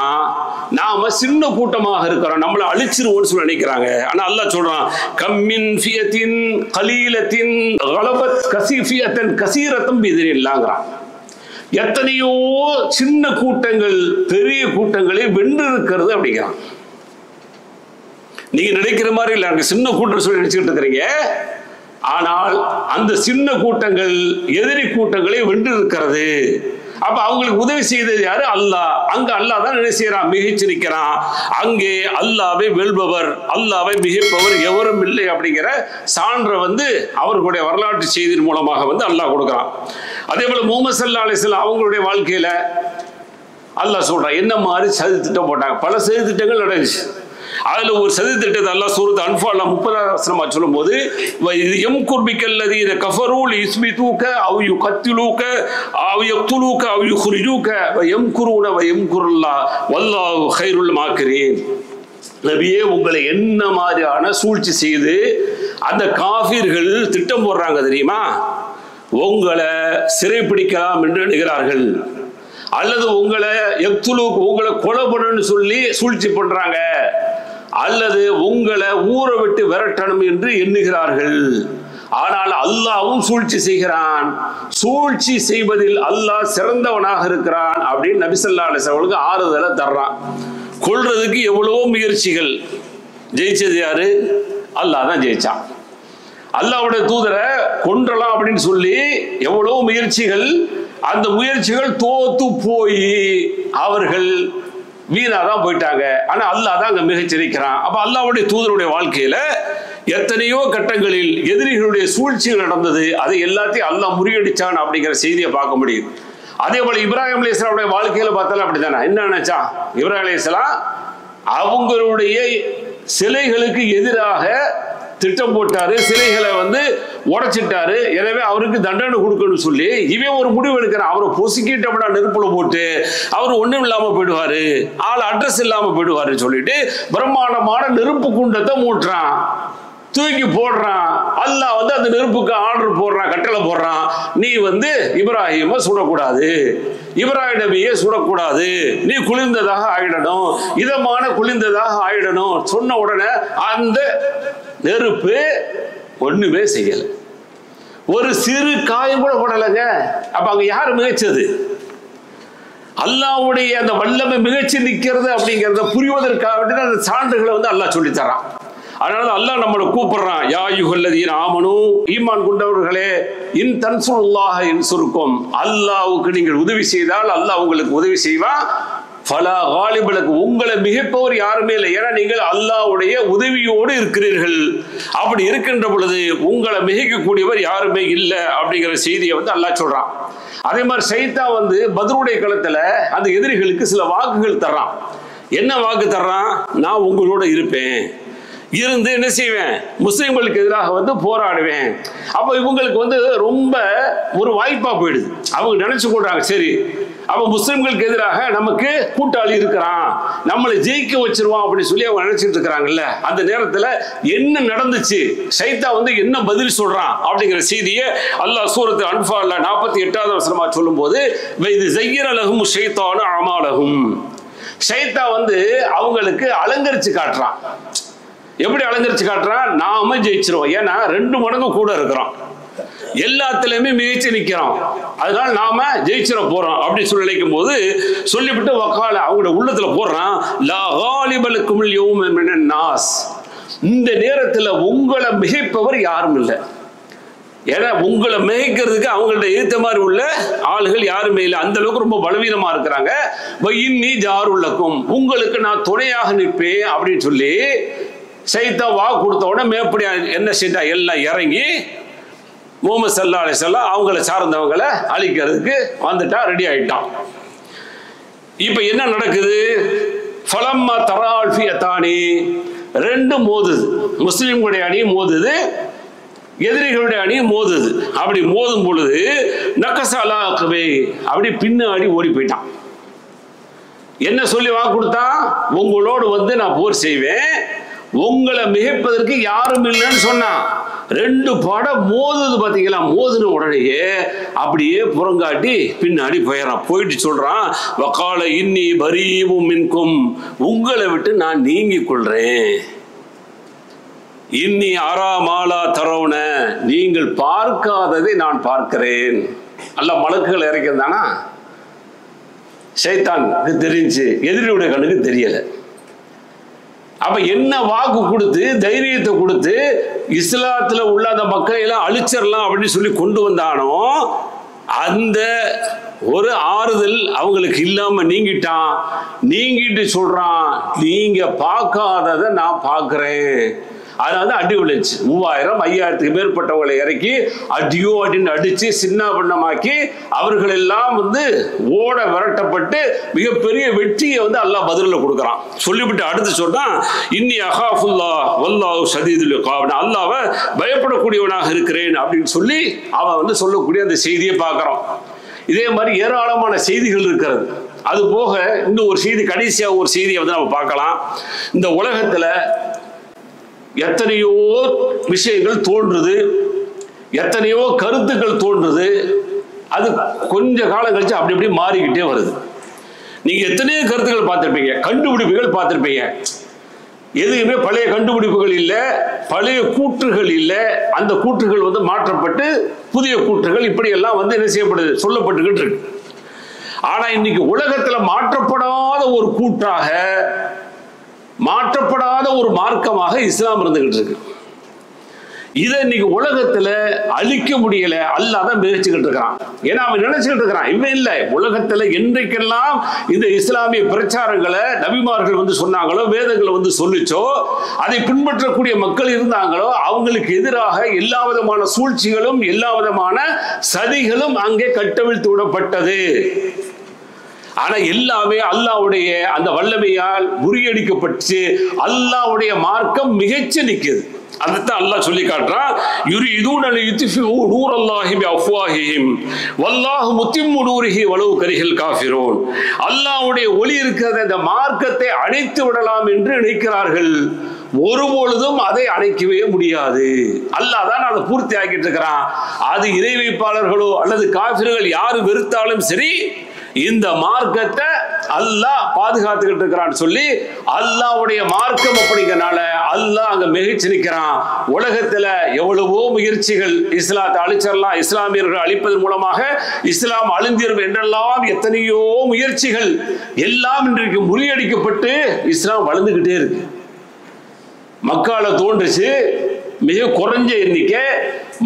நாம சின்ன கூட்டமாக இருக்கிறோம், நம்மளை அழிச்சிருவோம்னு சொல்லி நினைக்கிறாங்க. ஆனா அல்லாஹ் சொல்றான், கம்மின் ஃபியத்தின் கலீலத்தின் கலபத் கஸீஃபியத்தன் கஸீரத்தம் பிஇذنில்லாஹ்ங்கறான். எத்தனையோ சின்ன கூட்டங்கள் பெரிய கூட்டங்களை வென்று இருக்கிறது அப்படிங்கிறான். நீங்க நினைக்கிற மாதிரி இல்லை, அங்க சின்ன கூட்டம் சொல்லி நினைச்சுட்டு இருக்கிறீங்க. ஆனால் அந்த சின்ன கூட்டங்கள் எதிரி கூட்டங்களை வென்று இருக்கிறது. அப்ப அவங்களுக்கு உதவி செய்தது யாரு? அல்லாஹ். அங்க அல்லாஹ் தான் என்ன செய்யறான்? மிகைச்சு நிற்கிறான். அங்கே அல்லாஹ்வை வெல்பவர், அல்லாஹ்வை மிகைப்பவர் எவரும் இல்லை அப்படிங்கிற சான்றை அவர்களுடைய வரலாற்று செய்தியின் மூலமாக அல்லாஹ் கொடுக்குறான். அதே போல முஹம்மது ஸல்லல்லாஹு அலைஹி வஸல்லம் அவங்களுடைய வாழ்க்கையில அல்லாஹ் சொல்றான் என்ன மாதிரி சதி திட்டம் போட்டாங்க. பல சதி திட்டங்கள் நடந்துச்சு. அதுல ஒரு சதி திட்டத்தை அல்லாஹ் சூரத் அன்ஃபால்ல 30வது வசனமா சொல்லும்போது, யம்குர் பிக்கல்லதீன கஃபரூ லியுஸ்பிதூக அவ் யுகத்திலூக அவ் யக்துலூக அவ் யுக்ரிஜூக வயம்குரூன வயம்குருல்லாஹ் வல்லாஹு கைருல் மாக்கிரீன். நபியே, உங்களை என்ன மாதிரியான சூழ்ச்சி செய்து அந்த காஃபிர்கள் திட்டம் போடுறாங்க தெரியுமா? உங்களை சிறைப்பிடிக்கலாம் என்று எண்ணுகிறார்கள், அல்லது உங்களை கொலை பண்ணணும்னு சொல்லி சூழ்ச்சி பண்றாங்க, அல்லது உங்களை ஊரை விட்டு விரட்டணும் என்று எண்ணுகிறார்கள். ஆனால் அல்லாஹ்வும் சூழ்ச்சி செய்கிறான். சூழ்ச்சி செய்வதில் அல்லாஹ் சிறந்தவனாக இருக்கிறான் அப்படின்னு நபி ஸல்லல்லாஹு அலைஹி வஸல்லம் ஆறுதலை தர்றான். கொல்றதுக்கு எவ்வளவோ முயற்சிகள், ஜெயிச்சது யாரு? அல்லாஹ் தான் ஜெயிச்சான். அல்லாஹ்வுடைய தூதரை கொன்றலாம் அப்படின்னு சொல்லி எவ்வளவோ முயற்சிகள், அந்த முயற்சிகள் தோத்து போய் அவர்கள் வீணாதான் போயிட்டாங்க. ஆனா அல்லாஹ் தான் அங்க மிகச்சிரிக்கிறான். அப்ப அல்லாஹ்வுடைய தூதருடைய வாழ்க்கையில எத்தனையோ கட்டங்களில் எதிரிகளுடைய சூழ்ச்சிகள் நடந்தது. அதை எல்லாத்தையும் அல்லாஹ் முறியடிச்சான் அப்படிங்கிற செய்தியை பார்க்க முடியும். அதே போல இப்ராஹிம் அலைஹிஸ்ஸலாமுடைய வாழ்க்கையில பார்த்தாலும் அப்படித்தானே. என்ன நினைச்சா இப்ராஹிம் அலைஹிஸ்ஸலாம் அவங்களுடைய சிலைகளுக்கு எதிராக திட்டம் போட்டாரு, சிலைகளை உடைச்சிட்டாரு. எனவே அவருக்கு தண்டனை கொடுக்கணும்னு சொல்லி இவன் ஒரு முடிவு எடுக்கிறான். அவரை பொசுக்கிட்டோம்னா நெருப்புல போட்டு அவர் ஒண்ணும் இல்லாம போயிடுவாரு, ஆள் அட்ரஸ் இல்லாம போயிடுவாரு சொல்லிட்டு பிரம்மாண்டமான நெருப்பு குண்டத்தை மூட்டுறான், தூக்கி போடுறான். அல்லாஹ் அந்த நெருப்புக்கு ஆர்டர் போடுறான், கட்டளை போடுறான், நீ இப்ராஹிமை சுடக்கூடாது, இப்ராஹிம் நபியை சுடக்கூடாது, நீ குளிர்ந்ததாக ஆயிடணும், இதமான குளிர்ந்ததாக ஆயிடணும் சொன்ன உடனே அந்த நெருப்பு ஒண்ணுமே செய்யல, ஒரு சிறு காயம் கூட போடலைங்க. அப்ப அங்க யாரு மிகச்சது? அல்லாஹ்வுடைய அந்த வல்லமை மிகச்சி நிற்கிறது அப்படிங்கிறத புரிவதற்காக அந்த சான்றுகளை அல்லாஹ் சொல்லி தரான். அதனால அல்லாஹ் நம்மளை கூப்பிடுறான், யா அய்யுஹல்லதீன ஆமனூ, ஈமான் கொண்டவர்களே, இன் தன்சுருல்லாஹ யன்சுருக்கும், அல்லாஹ்வுக்கு நீங்கள் உதவி செய்தால் அல்லாஹ் உங்களுக்கு உதவி செய்வான். ஃபலா காலிப லக்கும், உங்களை மிகைப்பவர் யாருமே இல்லை, ஏன்னா நீங்கள் அல்லாஹ்வுடைய உதவியோடு இருக்கிறீர்கள். அப்படி இருக்கின்ற பொழுது உங்களை மிகைக்கக்கூடியவர் யாருமே இல்லை அப்படிங்கிற செய்தியை அல்லாஹ் சொல்றான். அதே மாதிரி ஷைத்தான் பத்ருடைய களத்துல அந்த எதிரிகளுக்கு சில வாக்குகள் தர்றான். என்ன வாக்கு தர்றான்? நான் உங்களோட இருப்பேன், இருந்து என்ன செய்வேன்? முஸ்லிம்களுக்கு எதிராக போராடுவேன். அப்ப இவங்களுக்கு ரொம்ப ஒரு வாய்ப்பா போயிடுது. அவங்க நினைச்சு கொள்றாங்க, சரி அப்ப முஸ்லிம்களுக்கு எதிராக நமக்கு கூட்டாளி இருக்கிறான், நம்மளை ஜெயிக்க வச்சிருவான் அப்படின்னு சொல்லி அவங்க நினைச்சிட்டு இருக்கிறாங்கல்ல. அந்த நேரத்துல என்ன நடந்துச்சு, ஷைத்தான் என்ன பதில் சொல்றான் அப்படிங்கிற செய்தியை அல்லாஹ் சூரத்து அன்ஃபால்ல 48வது வசனமா சொல்லும் போது, இது ஸய்யர லஹும் ஷைத்தானு அமாலஹும், ஷைத்தான் அவங்களுக்கு அலங்கரிச்சு காட்டுறான். எப்படி அலங்கரிச்சு காட்டுறான்? நாம ஜெயிச்சிருவோம், ஏன்னா 2 மடங்கு கூட இருக்கிறோம், எல்லாத்திலுமே மிகச்சி நிற்கிறோம், அதனால நாம ஜெயிச்சிட போறோம் அப்படின்னு சொல்லி நினைக்கும் போது சொல்லிவிட்டு வக்கால அவங்களோட உள்ளத்துல போடுறான், லா காலிப லக்கும் யௌம மினன் நாஸ், இந்த நேரத்தில் உங்களை மிகைப்பவர் யாரும் இல்லை. ஏன்னா உங்களை மிகைக்கிறதுக்கு அவங்கள்ட்ட ஏற்ற மாதிரி உள்ள ஆளுகள் யாருமே இல்லை, அந்த அளவுக்கு ரொம்ப பலவீனமா இருக்கிறாங்க. இன்னி ஜாருல்லக்கும், உங்களுக்கு நான் துணையாக நிற்பேன் அப்படின்னு சொல்லி ஷைத்தான் வாக்கு கொடுத்த உடனே மேப்படி என்ன செய்தா, எல்லாம் இறங்கி முஹம்மது ஸல்லல்லாஹு அலைஹி வஸல்லம் அவங்கள சார்ந்தவங்களை அழிக்கிறதுக்கு ரெடி ஆயிட்டான். இப்ப என்ன நடக்குது? ஃபலம்மா தரால் ஃபியத்தானி, ரெண்டு மோதுது. முஸ்லிம்களுடைய அணி மோதுது, எதிரிகளுடைய அணி மோதுது. அப்படி மோதும் பொழுது நக்கசாலாக்கவே அப்படி பின்னாடி ஓடி போயிட்டான். என்ன சொல்லி வாக்கு கொடுத்தான்? உங்களோடு வந்து நான் போர் செய்வேன், உங்களை மிகைப்பதற்கு யாரும் இல்லைன்னு சொன்னான். ரெண்டு படம் மோதுது பாத்தீங்களா? மோதுன உடனேயே அப்படியே புறங்காட்டி பின்னாடி போயிடறான். போயிட்டு சொல்றான், வக்கால இன்னி பரீவும் மின்கும், உங்களை விட்டு நான் நீங்கிக் கொள்றேன். இன்னி அரா மாலா தரவுன, நீங்கள் பார்க்காததை நான் பார்க்கிறேன். அல்ல மலக்குகள் இறக்கியிருந்தானா? ஷைத்தானுக்கு தெரிஞ்சு, எதிரியுடைய கண்ணுக்கு தெரியல. அப்ப என்ன வாக்கு கொடுத்து தைரியத்தை கொடுத்து இஸ்லாத்துல உள்ள அந்த மக்களை எல்லாம் அழிச்சிடலாம் அப்படின்னு சொல்லி கொண்டு வந்தானோ, அந்த ஒரு ஆறுதல் அவங்களுக்கு இல்லாம நீங்கிட்டான். நீங்கிட்டு சொல்றான், நீங்க பார்க்காததை நான் பார்க்கிறேன். அதனால அடி விழுச்சு. 3000 5000க்கு மேற்பட்டவங்களை இறக்கி அடியோ அப்படின்னு அடிச்சு சின்ன பின்னமாக்கி அவர்கள் எல்லாம் வந்து ஓட விரட்டப்பட்டு மிகப்பெரிய வெற்றியை வந்து அல்லாஹ் பதிலில் கொடுக்குறான். சொல்லிவிட்டு அடுத்து சொல்றான், இன்னி அகாஃபுல்லா வல்லாஹு ஷதீதுல் இகாப், அல்லாஹ்வை பயப்படக்கூடியவனாக இருக்கிறேன் அப்படின்னு சொல்லி அவன் வந்து சொல்லக்கூடிய அந்த செய்தியை பார்க்கிறோம். இதே மாதிரி ஏராளமான செய்திகள் இருக்கிறது. அது போக இன்னும் ஒரு செய்தி, கடைசியாக ஒரு செய்தியை வந்து நம்ம பார்க்கலாம். இந்த உலகத்துல எத்தனையோ விஷயங்கள் தோன்றுது, எத்தனையோ கருத்துக்கள் தோன்றுது. அது கொஞ்ச காலம் கழிச்சு அப்படி அப்படி மாறிக்கிட்டே வருது. நீங்க எத்தனையோ கருத்துக்கள் பார்த்திருப்பீங்க, கண்டுபிடிப்புகள் பார்த்திருப்பீங்க. எதுவுமே பழைய கண்டுபிடிப்புகள் இல்லை, பழைய கூற்றுகள் இல்லை. அந்த கூற்றுகள் வந்து மாற்றப்பட்டு புதிய கூற்றுகள் இப்படி எல்லாம் வந்து என்ன செய்யப்படுது, சொல்லப்பட்டுக்கிட்டு இருக்கு. ஆனா இன்னைக்கு உலகத்துல மாற்றப்படாத ஒரு கூற்றாக, மாற்றப்படாத ஒரு மார்க்கமாக இஸ்லாம் இருந்துகிட்டு இருக்கு. இதை இன்னைக்கு உலகத்துல அழிக்க முடியல. அல்லாஹ் தான் முயற்சிக்கிட்டு இருக்கிறான். ஏன்னா அவன் நினைச்சுக்கிட்டு இருக்கிறான், இவன் இல்லை உலகத்துல என்றைக்கெல்லாம் இந்த இஸ்லாமிய பிரச்சாரங்களை நபிமார்கள் வந்து சொன்னாங்களோ, வேதங்களை வந்து சொல்லிச்சோ, அதை பின்பற்றக்கூடிய மக்கள் இருந்தாங்களோ, அவங்களுக்கு எதிராக எல்லா விதமான சூழ்ச்சிகளும் எல்லா விதமான சதிகளும் அங்கே கட்டவிழ்த்து விடப்பட்டது. ஆனா எல்லாமே அல்லாஹ்வுடைய அந்த வல்லமையால் முறியடிக்கப்பட்டு அல்லாஹ்வுடைய மார்க்கம் மிகச்சு நிக்குது. அதைத்தான் அல்லாஹ் சொல்லி காட்டுறான், யுரீதுன லியுத்ஃபிஉ நூரல்லாஹி பிஅஃப்வாஹிஹிம் வல்லாஹு முத்திம்மு நூரிஹி வலவ் கரிஹல் காஃபிரூன். அல்லாஹ்வுடைய ஒளி இருக்கிற இந்த மார்க்கத்தை அணைத்து விடலாம் என்று நினைக்கிறார்கள். ஒருபொழுதும் அதை அணைக்கவே முடியாது. அல்லாஹ் தான் அதை பூர்த்தி ஆக்கிட்டு இருக்கிறான். அது இறை வைப்பாளர்களோ அல்லது காஃபிர்கள் யாரு வெறுத்தாலும் சரி, இந்த மார்க்கத்தை அல்லாஹ் பாதுகாத்துக்கிட்டு இருக்கிறான்னு சொல்லி அல்லாஹ்வுடைய மார்க்கம் அப்படிங்கிறனால அல்லாஹ் அங்க மிகச்சு நிற்கிறான். உலகத்துல எவ்வளவோ முயற்சிகள், இஸ்லாத்தை அழிச்சிடலாம், இஸ்லாமியர்கள் அழிப்பதன் மூலமாக இஸ்லாம் அழிஞ்சிரும் என்றெல்லாம் எத்தனையோ முயற்சிகள் எல்லாம் இன்றைக்கு முறியடிக்கப்பட்டு இஸ்லாம் வளர்ந்துகிட்டே இருக்கு. மக்கால தோன்றுச்சு, மிக குறைஞ்ச எண்ணிக்கை.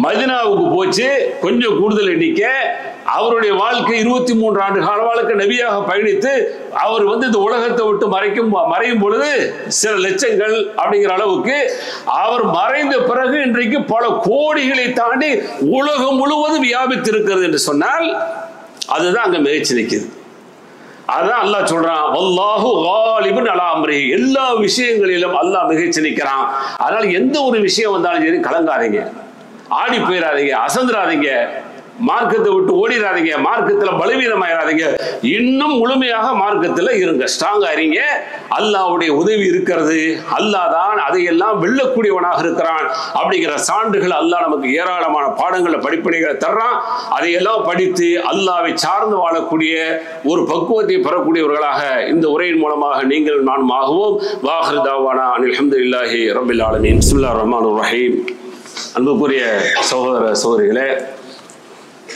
மதீனாவுக்கு போச்சு, கொஞ்சம் கூடுதல் எண்ணிக்கை. அவருடைய வாழ்க்கை 23 ஆண்டு கால வாழ்க்கை நபியாக பயணித்து அவர் வந்து இந்த உலகத்தை விட்டு மறையும் பொழுது சில லட்சங்கள் அப்படிங்கிற அளவுக்கு அவர் மறைந்த பிறகு இன்றைக்கு பல கோடிகளை தாண்டி உலகம் முழுவதும் வியாபித்திருக்கிறது என்று சொன்னால் அதுதான் அங்க மிகச்சி நிற்குது. அதான் அல்லாஹ் சொல்றான், வல்லாஹு காலிபுன் அலா அம்ரிஹி, எல்லா விஷயங்களிலும் அல்லாஹ் மிகச்சி நிற்கிறான். அதனால எந்த ஒரு விஷயம் வந்தாலும் சரி கலங்காதீங்க, ஆடி போயிடாதீங்க, அசந்துராதீங்க, மார்க்கத்தை விட்டு ஓடிடாதீங்க, மார்க்கத்துல பலவீனமாயிராதீங்க. இன்னும் முழுமையாக மார்க்கத்துல இருங்க, ஸ்ட்ராங்கா இருங்க. அல்லாஹ்வுடைய உதவி இருக்கிறது. அல்லாஹ் தான் அதையெல்லாம் வெல்லக்கூடியவனாக இருக்கிறான் அப்படிங்கிற சான்றுகள் அல்லாஹ் நமக்கு ஏராளமான பாடங்களை படிப்பனைகளை தர்றான். அதையெல்லாம் படித்து அல்லாஹ்வை சார்ந்து வாழக்கூடிய ஒரு பக்குவத்தை பெறக்கூடியவர்களாக இந்த உரையின் மூலமாக நீங்கள் நானும் ஆகுவோம். வாஹிர் தாவானா அல்ஹம்துலில்லாஹி ரப்பில் ஆலமீன். பிஸ்மில்லாஹிர் ரஹ்மானிர் ரஹீம். அன்புக்குரிய சகோதர சகோதரிகளே,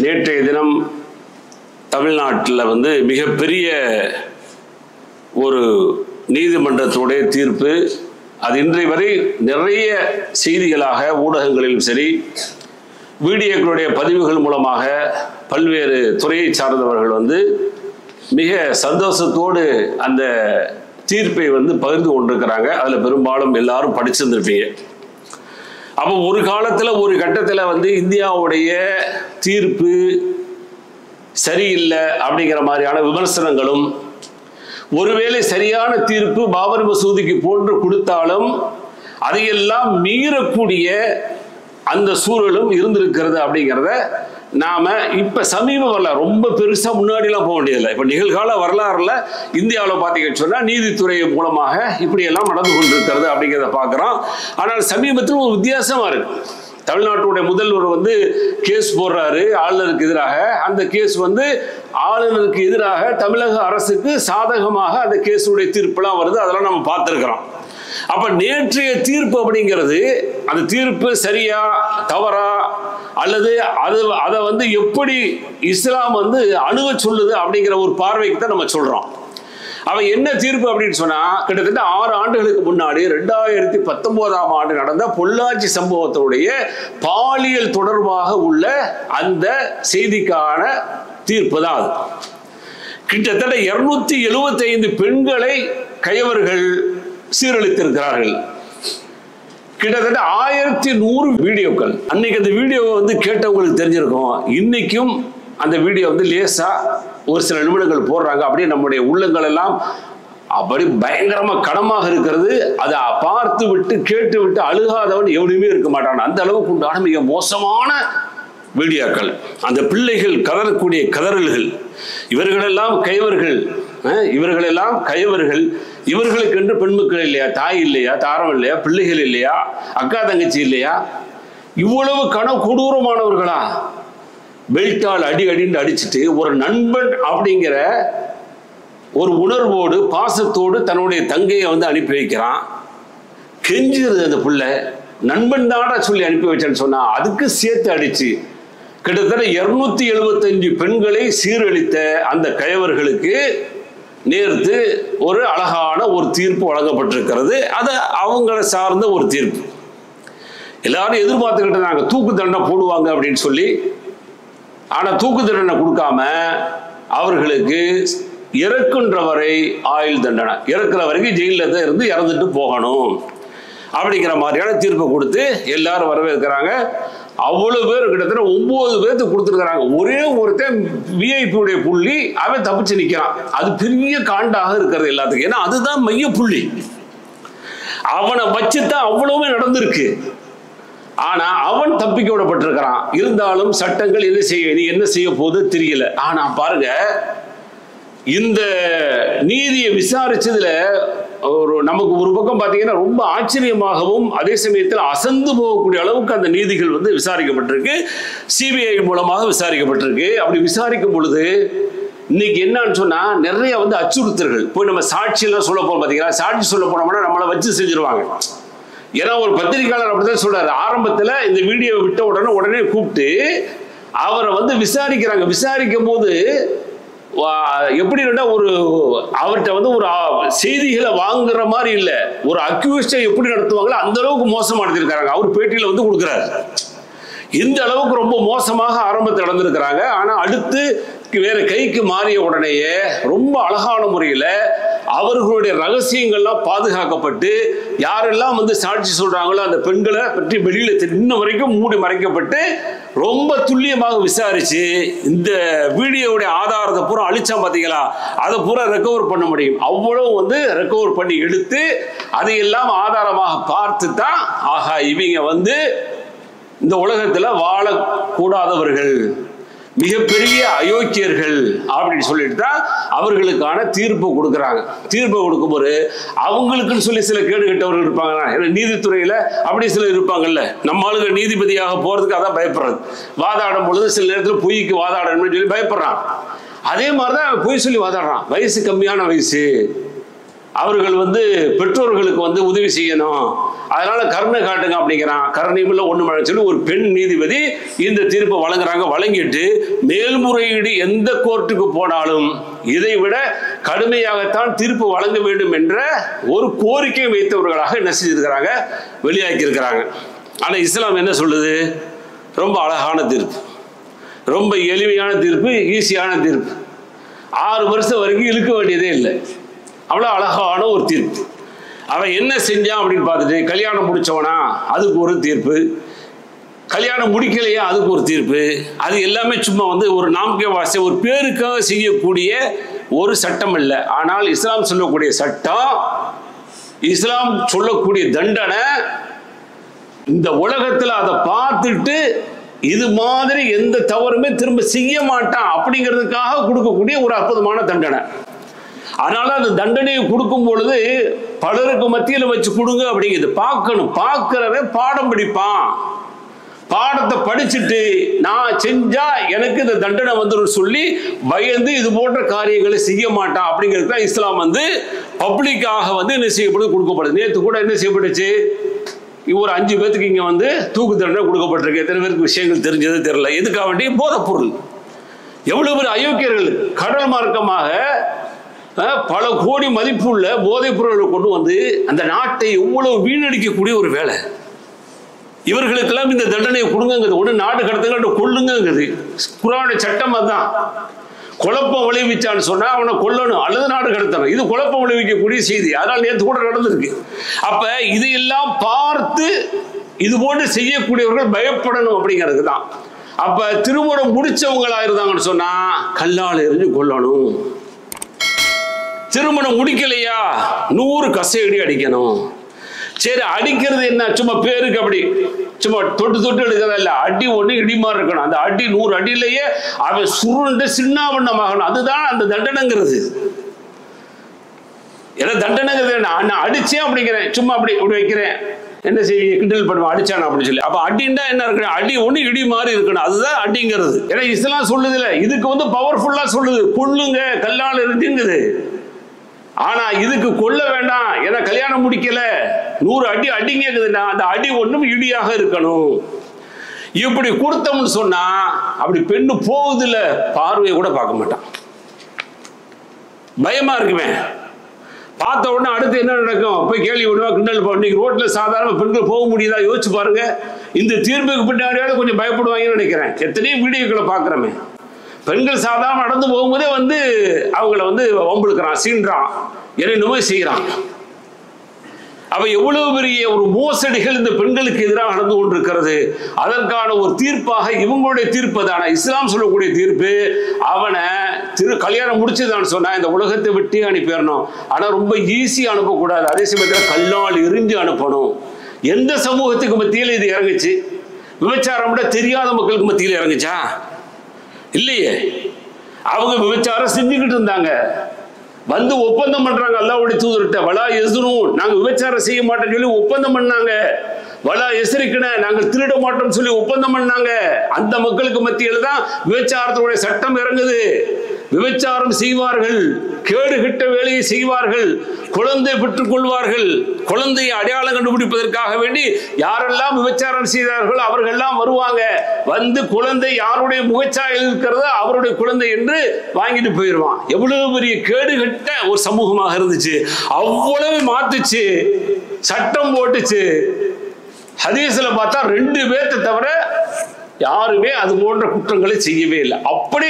நேற்றைய தினம் தமிழ்நாட்டில் வந்து மிகப்பெரிய ஒரு நீதிமன்றத்துடைய தீர்ப்பு. அது இன்றைய வரை நிறைய செய்திகளாக ஊடகங்களிலும் சரி, வீடியோக்களுடைய பதிவுகள் மூலமாக பல்வேறு துறையை சார்ந்தவர்கள் வந்து மிக சந்தோஷத்தோடு அந்த தீர்ப்பை வந்து பகிர்ந்து கொண்டிருக்கிறாங்க. அதில் பெரும்பாலும் எல்லாரும் படிச்சிருந்திருப்பீங்க. அப்போ ஒரு காலத்தில் ஒரு கட்டத்தில் வந்து இந்தியாவுடைய தீர்ப்பு சரியில்லை அப்படிங்கிற மாதிரியான விமர்சனங்களும் ஒருவேளை சரியான தீர்ப்பு பாபர் மசூதிக்கு போன்று கொடுத்தாலும் அதையெல்லாம் மீறக்கூடிய அந்த சூழலும் இருந்திருக்கிறது அப்படிங்கிறத நாம இப்ப சமீப வரலாறு ரொம்ப பெருசா முன்னாடிலாம் போக வேண்டியதில்லை. இப்ப நிகழ்கால வரலாறுல இந்தியாவில் பார்த்தீங்கன்னு சொன்னா நீதித்துறை மூலமாக இப்படி எல்லாம் நடந்து கொண்டிருக்கிறது அப்படிங்கிறத பார்க்கிறோம். ஆனால் சமீபத்தில் ஒரு வித்தியாசமா இருக்கு. தமிழ்நாட்டுடைய முதல்வர் வந்து கேஸ் போடுறாரு ஆளுநருக்கு எதிராக. அந்த கேஸ் வந்து ஆளுநருக்கு எதிராக தமிழக அரசுக்கு சாதகமாக அந்த கேஸுடைய தீர்ப்புலாம் வருது. அதெல்லாம் நம்ம பார்த்துருக்கிறோம். அப்ப நேற்றைய தீர்ப்பு அப்படிங்கிறது அந்த தீர்ப்பு சரியா தவறா அல்லது அதை வந்து எப்படி இஸ்லாம் வந்து அணுக சொல்லுது அப்படிங்கிற ஒரு பார்வைக்கு தான் நம்ம சொல்றோம். அவன் என்ன தீர்ப்பு அப்படின்னு சொன்னா, கிட்டத்தட்ட 6 ஆண்டுகளுக்கு முன்னாடி 2019ஆம் ஆண்டு நடந்த பொள்ளாச்சி சம்பவத்தினுடைய பாலியல் தொடர்பாக உள்ள அந்த செய்திக்கான தீர்ப்பு தான் அது. கிட்டத்தட்ட 275 பெண்களை கயவர்கள் சீரழித்திருக்கிறார்கள். கிட்டத்தட்ட 1100 வீடியோக்கள். அன்னைக்கு அந்த வீடியோவை வந்து கேட்டவங்களுக்கு தெரிஞ்சிருக்கும். இன்னைக்கும் அந்த வீடியோ வந்து லேசா ஒரு சில நிமிடங்கள் போடுறாங்க. அப்படியே நம்முடைய உள்ளங்கள் எல்லாம் அப்படி பயங்கரமா கனமாக இருக்கிறது. அதை பார்த்து விட்டு கேட்டு விட்டு அழுகாதவன் எவனுமே இருக்க மாட்டான். அந்த அளவுக்கு உண்டான மிக மோசமான வீடியோக்கள். அந்த பிள்ளைகள் கதறக்கூடிய கதறல்கள். இவர்களெல்லாம் கயவர்கள், இவர்களெல்லாம் கயவர்கள். இவர்களுக்கு என்று பெண் மக்கள் இல்லையா, தாய் இல்லையா, தாரம் இல்லையா, பிள்ளைகள் இல்லையா, அக்கா தங்கச்சி இல்லையா? இவ்வளவு கொடூரமானவர்களா? பெல்ட்டால் அடின்னு அடிச்சுட்டு ஒரு நண்பன் அப்படிங்கிற ஒரு உணர்வோடு பாசத்தோடு தன்னுடைய தங்கையை வந்து அனுப்பி வைக்கிறான். கெஞ்சுறது அந்த பிள்ளை. நண்பன் தாடா சொல்லி அனுப்பி வச்சேன்னு சொன்னா அதுக்கு சேர்த்து அடிச்சு கிட்டத்தட்ட 275 பெண்களை சீரழித்த அந்த கயவர்களுக்கு நேர்த்து ஒரு அழகான ஒரு தீர்ப்பு வழங்கப்பட்டிருக்கிறது. அது அவங்கள சார்ந்த ஒரு தீர்ப்பு. எல்லாரும் எதிர்பார்த்துக்கிட்டு நாங்கள் தூக்கு தண்டனை போடுவாங்க அப்படின்னு சொல்லி. ஆனால் தூக்கு தண்டனை கொடுக்காம அவர்களுக்கு இறக்குன்ற வரை ஆயுள் தண்டனை, இறக்குற வரைக்கும் ஜெயிலில் தான் இருந்து இறந்துட்டு போகணும் அப்படிங்கிற மாதிரியான தீர்ப்பை கொடுத்து எல்லாரும் வரவேற்கிறாங்க. அவ்வளவு பேர் கிட்டத்தட்ட 9 பேருக்கு கொடுத்துருக்கிறாங்க. ஒரே ஒருத்தன் விஐபியுடைய புள்ளி அவன் தப்பிச்சு நிற்கிறான். அது பெரிய காண்டாக இருக்கிறது எல்லாத்துக்கும். ஏன்னா அதுதான் மைய புள்ளி. அவனை வச்சுதான் அவ்வளவுமே நடந்திருக்கு. ஆனா அவன் தப்பிக்க விடப்பட்டிருக்கிறான். இருந்தாலும் சட்டங்கள் என்ன செய்ய போது தெரியல. ஆனா பாருங்க, இந்த நீதியை விசாரிச்சதுல நமக்கு ஒரு பக்கம் பார்த்தீங்கன்னா ரொம்ப ஆச்சரியமாகவும் அதே சமயத்தில் அசந்து போகக்கூடிய அளவுக்கு அந்த நீதிகள் வந்து விசாரிக்கப்பட்டிருக்கு. சிபிஐ மூலமாக விசாரிக்கப்பட்டிருக்கு. அப்படி விசாரிக்கும் பொழுது இன்னைக்கு என்னன்னு சொன்னா நிறைய வந்து அச்சுறுத்தல்கள். போய் நம்ம சாட்சியெல்லாம் சொல்ல போறோம் பார்த்தீங்களா, சாட்சி சொல்ல போனோம்னா நம்மளை வச்சு செஞ்சிருவாங்க. ஏன்னா ஒரு பத்திரிகையாளர் அப்படிதான் சொல்றாரு. ஆரம்பத்தில் இந்த வீடியோ விட்ட உடனே கூப்பிட்டு அவரை வந்து விசாரிக்கிறாங்க. விசாரிக்கும் போது எப்படின்னா ஒரு அவர்கிட்ட வந்து ஒரு செய்திகளை வாங்குற மாதிரி இல்லை, ஒரு அக்யூஸ்டை எப்படி நடத்துவாங்களோ அந்த அளவுக்கு மோசமா நடத்திருக்காங்க. அவர் பேட்டியில வந்து கொடுக்குறாரு. இந்த அளவுக்கு ரொம்ப மோசமாக ஆரம்பத்தில் நடந்திருக்கிறாங்க. ஆனா அடுத்து வேற கைக்கு மாறிய உடனேயே ரொம்ப அழகான முறையில் அவர்களுடைய ரகசியங்கள்லாம் பாதுகாக்கப்பட்டு யாரெல்லாம் வந்து சாட்சி சொல்றாங்களோ அந்த பெண்களை பற்றி வெளியில இன்ன வரைக்கும் மூடி மறைக்கப்பட்டு ரொம்ப துல்லியமாக விசாரிச்சு இந்த வீடியோவுடைய ஆதாரத்தை பூரா அழிச்சா பார்த்தீங்களா, அதை பூரா ரெக்கவர் பண்ண முடியும். அவ்வளவு வந்து ரெக்கவர் பண்ணி எடுத்து அதையெல்லாம் ஆதாரமாக பார்த்து தான் ஆஹா இவங்க வந்து இந்த உலகத்துல வாழக்கூடாதவர்கள், மிகப்பெரிய அயோக்கியர்கள் அப்படின்னு சொல்லிட்டு தான் அவர்களுக்கான தீர்ப்பு கொடுக்குறாங்க. தீர்ப்பு கொடுக்கும்போது அவங்களுக்குன்னு சொல்லி சில கேடு கட்டவர்கள் இருப்பாங்க. நீதித்துறையில அப்படி சிலர் இருப்பாங்கல்ல. நம்ம ஆளுங்க நீதிபதியாக போறதுக்கு அதான் பயப்படுறது. வாதாடும் பொழுது சில நேரத்தில் பொய்க்கு வாதாடணும்னு சொல்லி பயப்படுறான். அதே மாதிரிதான் பொய் சொல்லி வாதாடுறான். வயசு கம்மியான வயசு, அவர்கள் வந்து பெற்றோர்களுக்கு வந்து உதவி செய்யணும், அதனால கருணை காட்டுங்க அப்படிங்கிறான். கருணையுமில்ல ஒண்ணுமில்ல சொல்லி ஒரு பெண் நீதிபதி இந்த தீர்ப்பை வழங்குறாங்க. வழங்கிட்டு மேல்முறையீடு எந்த கோர்ட்டுக்கு போனாலும் இதை விட கடுமையாகத்தான் தீர்ப்பு வழங்க வேண்டும் என்ற ஒரு கோரிக்கை வைத்தவர்களாக என்ன செஞ்சிருக்கிறாங்க, வெளியாக்கி இருக்கிறாங்க. ஆனா இஸ்லாம் என்ன சொல்லுது? ரொம்ப அழகான தீர்ப்பு, ரொம்ப எளிமையான தீர்ப்பு, ஈஸியான தீர்ப்பு. 6 வருஷம் வரைக்கும் இழுக்க வேண்டியதே இல்லை. அவ்வளோ அழகான ஒரு தீர்ப்பு. அவன் என்ன செஞ்சான் அப்படின்னு பார்த்துட்டு கல்யாணம் முடிச்சவனா அதுக்கு ஒரு தீர்ப்பு, கல்யாணம் முடிக்கலையா அதுக்கு ஒரு தீர்ப்பு. அது எல்லாமே சும்மா வந்து ஒரு நாம்கே வாசை, ஒரு பேருக்காக செய்யக்கூடிய ஒரு சட்டம் இல்லை. ஆனால் இஸ்லாம் சொல்லக்கூடிய சட்டம், இஸ்லாம் சொல்லக்கூடிய தண்டனை, இந்த உலகத்தில் அதை பார்த்துட்டு இது மாதிரி எந்த தவறுமே திரும்ப செய்ய மாட்டான் அப்படிங்கிறதுக்காக கொடுக்கக்கூடிய ஒரு அற்புதமான தண்டனை. அதனால அந்த தண்டனையை கொடுக்கும் பொழுது பலருக்கு மத்தியில் வச்சு கொடுங்க அப்படிங்கிறது பார்க்கணும். பார்க்கிறவன் பாடம் படிப்பான். பாடத்தை படிச்சுட்டு நான் செஞ்சா எனக்கு இந்த தண்டனை வந்துடும் சொல்லி பயந்து இது போன்ற காரியங்களை செய்ய மாட்டான். அப்படிங்கிறது தான் இஸ்லாம் பப்ளிக்காக என்ன செய்யப்படுது, கொடுக்கப்படுது. நேற்று கூட என்ன செய்யப்பட்டுச்சு, ஒரு 5 பேருக்கு இங்க தூக்கு தண்டனை கொடுக்கப்பட்டிருக்கு. எத்தனை பேருக்கு விஷயங்கள் தெரிஞ்சது தெரியல. எதுக்காக வேண்டிய போதைப் பொருள். எவ்வளவு பேர் அயோக்கியர்கள் கடல் மார்க்கமாக பல கோடி மதிப்புள்ள போதைப் பொருள்களை கொண்டு அந்த நாட்டை எவ்வளவு வீணடிக்கக்கூடிய ஒரு வேலை. இவர்களுக்கெல்லாம் இந்த தண்டனையை கொடுங்கிறது. ஒன்று நாடு கடத்துங்க, கொள்ளுங்கிறது குர்ஆனுடைய சட்டம். அதுதான். குழப்பம் விளைவிச்சான்னு சொன்னா அவனை கொல்லணும் அல்லது நாடு கடத்தணும். இது குழப்பம் விளைவிக்கக்கூடிய செய்தி. அதனால் நேற்று கூட நடந்திருக்கு. அப்ப இதையெல்லாம் பார்த்து இது போன்று செய்யக்கூடியவர்கள் பயப்படணும் அப்படிங்கிறது தான். அப்ப திருமணம் முடிச்சவங்களா இருந்தாங்கன்னு சொன்னா கல்லால் எறிஞ்சு கொல்லணும். திருமணம் முடிக்கலையா 100 கசையடி அடிக்கணும். சரி, அடிக்கிறது என்ன, சும்மா பேருக்கு அப்படி சும்மா தொட்டு தொட்டு எடுக்கிறதா இல்ல, அடி ஒண்ணு இடிமாறு இருக்கணும். அந்த அடி 100 அடியிலேயே அவன் சுருண்டு சின்னாவண்ணமாகணும். அதுதான் அந்த தண்டனைங்கிறது. ஏன்னா தண்டனைங்கிறது நான் அடிச்சேன் அப்படிங்கிறேன், சும்மா அப்படி இப்படி வைக்கிறேன், என்ன செய்ய கிண்டல் பண்ணுவான் அடிச்சானா அப்படின்னு சொல்லி. அப்ப அடின்னா என்ன இருக்கணும், அடி ஒண்ணு இடி மாதிரி இருக்கணும். அதுதான் அடிங்கிறது. ஏன்னா இஸ்லாம் சொல்லுது இல்ல, இதுக்கு பவர்ஃபுல்லா சொல்லுது, கொல்லுங்க கல்லால் இருந்துங்குது. ஆனா இதுக்கு கொல்ல வேண்டாம், ஏன்னா கல்யாணம் முடிக்கல, 100 அடி அடிங்குதுன்னா அந்த அடி ஒண்ணும் இடியாக இருக்கணும். இப்படி கொடுத்தோம்னு சொன்னா அப்படி பெண்ணு போகுது இல்ல, பார்வையை கூட பார்க்க மாட்டான். பயமா இருக்குமே. பார்த்த உடனே அடுத்து என்ன நடக்கும், போய் கேள்வி விடுவா, கிண்டல் பண்ணி. ரோட்ல சாதாரண பெண்கள் போக முடியுதா யோசிச்சு பாருங்க. இந்த தீர்ப்புக்கு பின்னாடியாவது கொஞ்சம் பயப்படுவாங்கன்னு நினைக்கிறேன். எத்தனையோ வீடியோக்களை பார்க்குறோமே, பெண்கள் சாதாரண நடந்து போகும்போதே அவங்கள வம்புழுக்கிறான், சீன்றான், என்னென்னமோ செய்யறான். அப்ப எவ்வளவு பெரிய ஒரு மோசடிகள் இந்த பெண்களுக்கு எதிராக நடந்து கொண்டிருக்கிறது. அதற்கான ஒரு தீர்ப்பாக இவங்களுடைய தீர்ப்பு தானே இஸ்லாம் சொல்லக்கூடிய தீர்ப்பு. அவனை கல்யாணம் முடிச்சுதான் சொன்னா இந்த உலகத்தை விட்டு அனுப்பிடணும். ஆனா ரொம்ப ஈஸியா அனுப்பக்கூடாது. அதே சமயத்தில் கல்லால் எரிஞ்சு அனுப்பணும். எந்த சமூகத்துக்கு மத்தியில் இது இறங்குச்சு? விபச்சாரம் கூட தெரியாத மக்களுக்கு மத்தியில் இறங்குச்சா? இல்லையே. அவங்க விபச்சாரம் செஞ்சுக்கிட்டு இருந்தாங்க, ஒப்பந்தம் பண்றாங்க அல்லாஹ்வுடைய தூதர்கிட்ட, வலா யஸ்னூன், நாங்க விபச்சாரம் செய்ய மாட்டோம்னு சொல்லி ஒப்பந்தம் பண்ணாங்க. வலா யஸ்ரிக்ன, நாங்கள் திருட மாட்டோம்னு சொல்லி ஒப்பந்தம் பண்ணாங்க. அந்த மக்களுக்கு மத்தியில் தான் விபச்சாரத்துடைய சட்டம் இறங்குது. விபச்சாரம் செய்வார்கள், கேடு கெட்ட வேலையை செய்வார்கள், குழந்தை பெற்றுக் கொள்வார்கள். குழந்தையை அடையாளம் கண்டுபிடிப்பதற்காக வேண்டி யாரெல்லாம் விபச்சாரம் செய்தார்களோ அவர்கள்லாம் வருவாங்க. குழந்தை யாருடைய முகச்சாயில் இருக்கிறதோ அவருடைய குழந்தை என்று வாங்கிட்டு போயிடுவான். எவ்வளவு பெரிய கேடு கெட்ட ஒரு சமூகமாக இருந்துச்சு. அவ்வளவு மாத்துச்சு, சட்டம் போட்டுச்சு. ஹதீஸ்ல பார்த்தா 2 பேர்த்தை தவிர யாருமே அது போன்ற குற்றங்களை செய்யவே இல்லை. அப்படி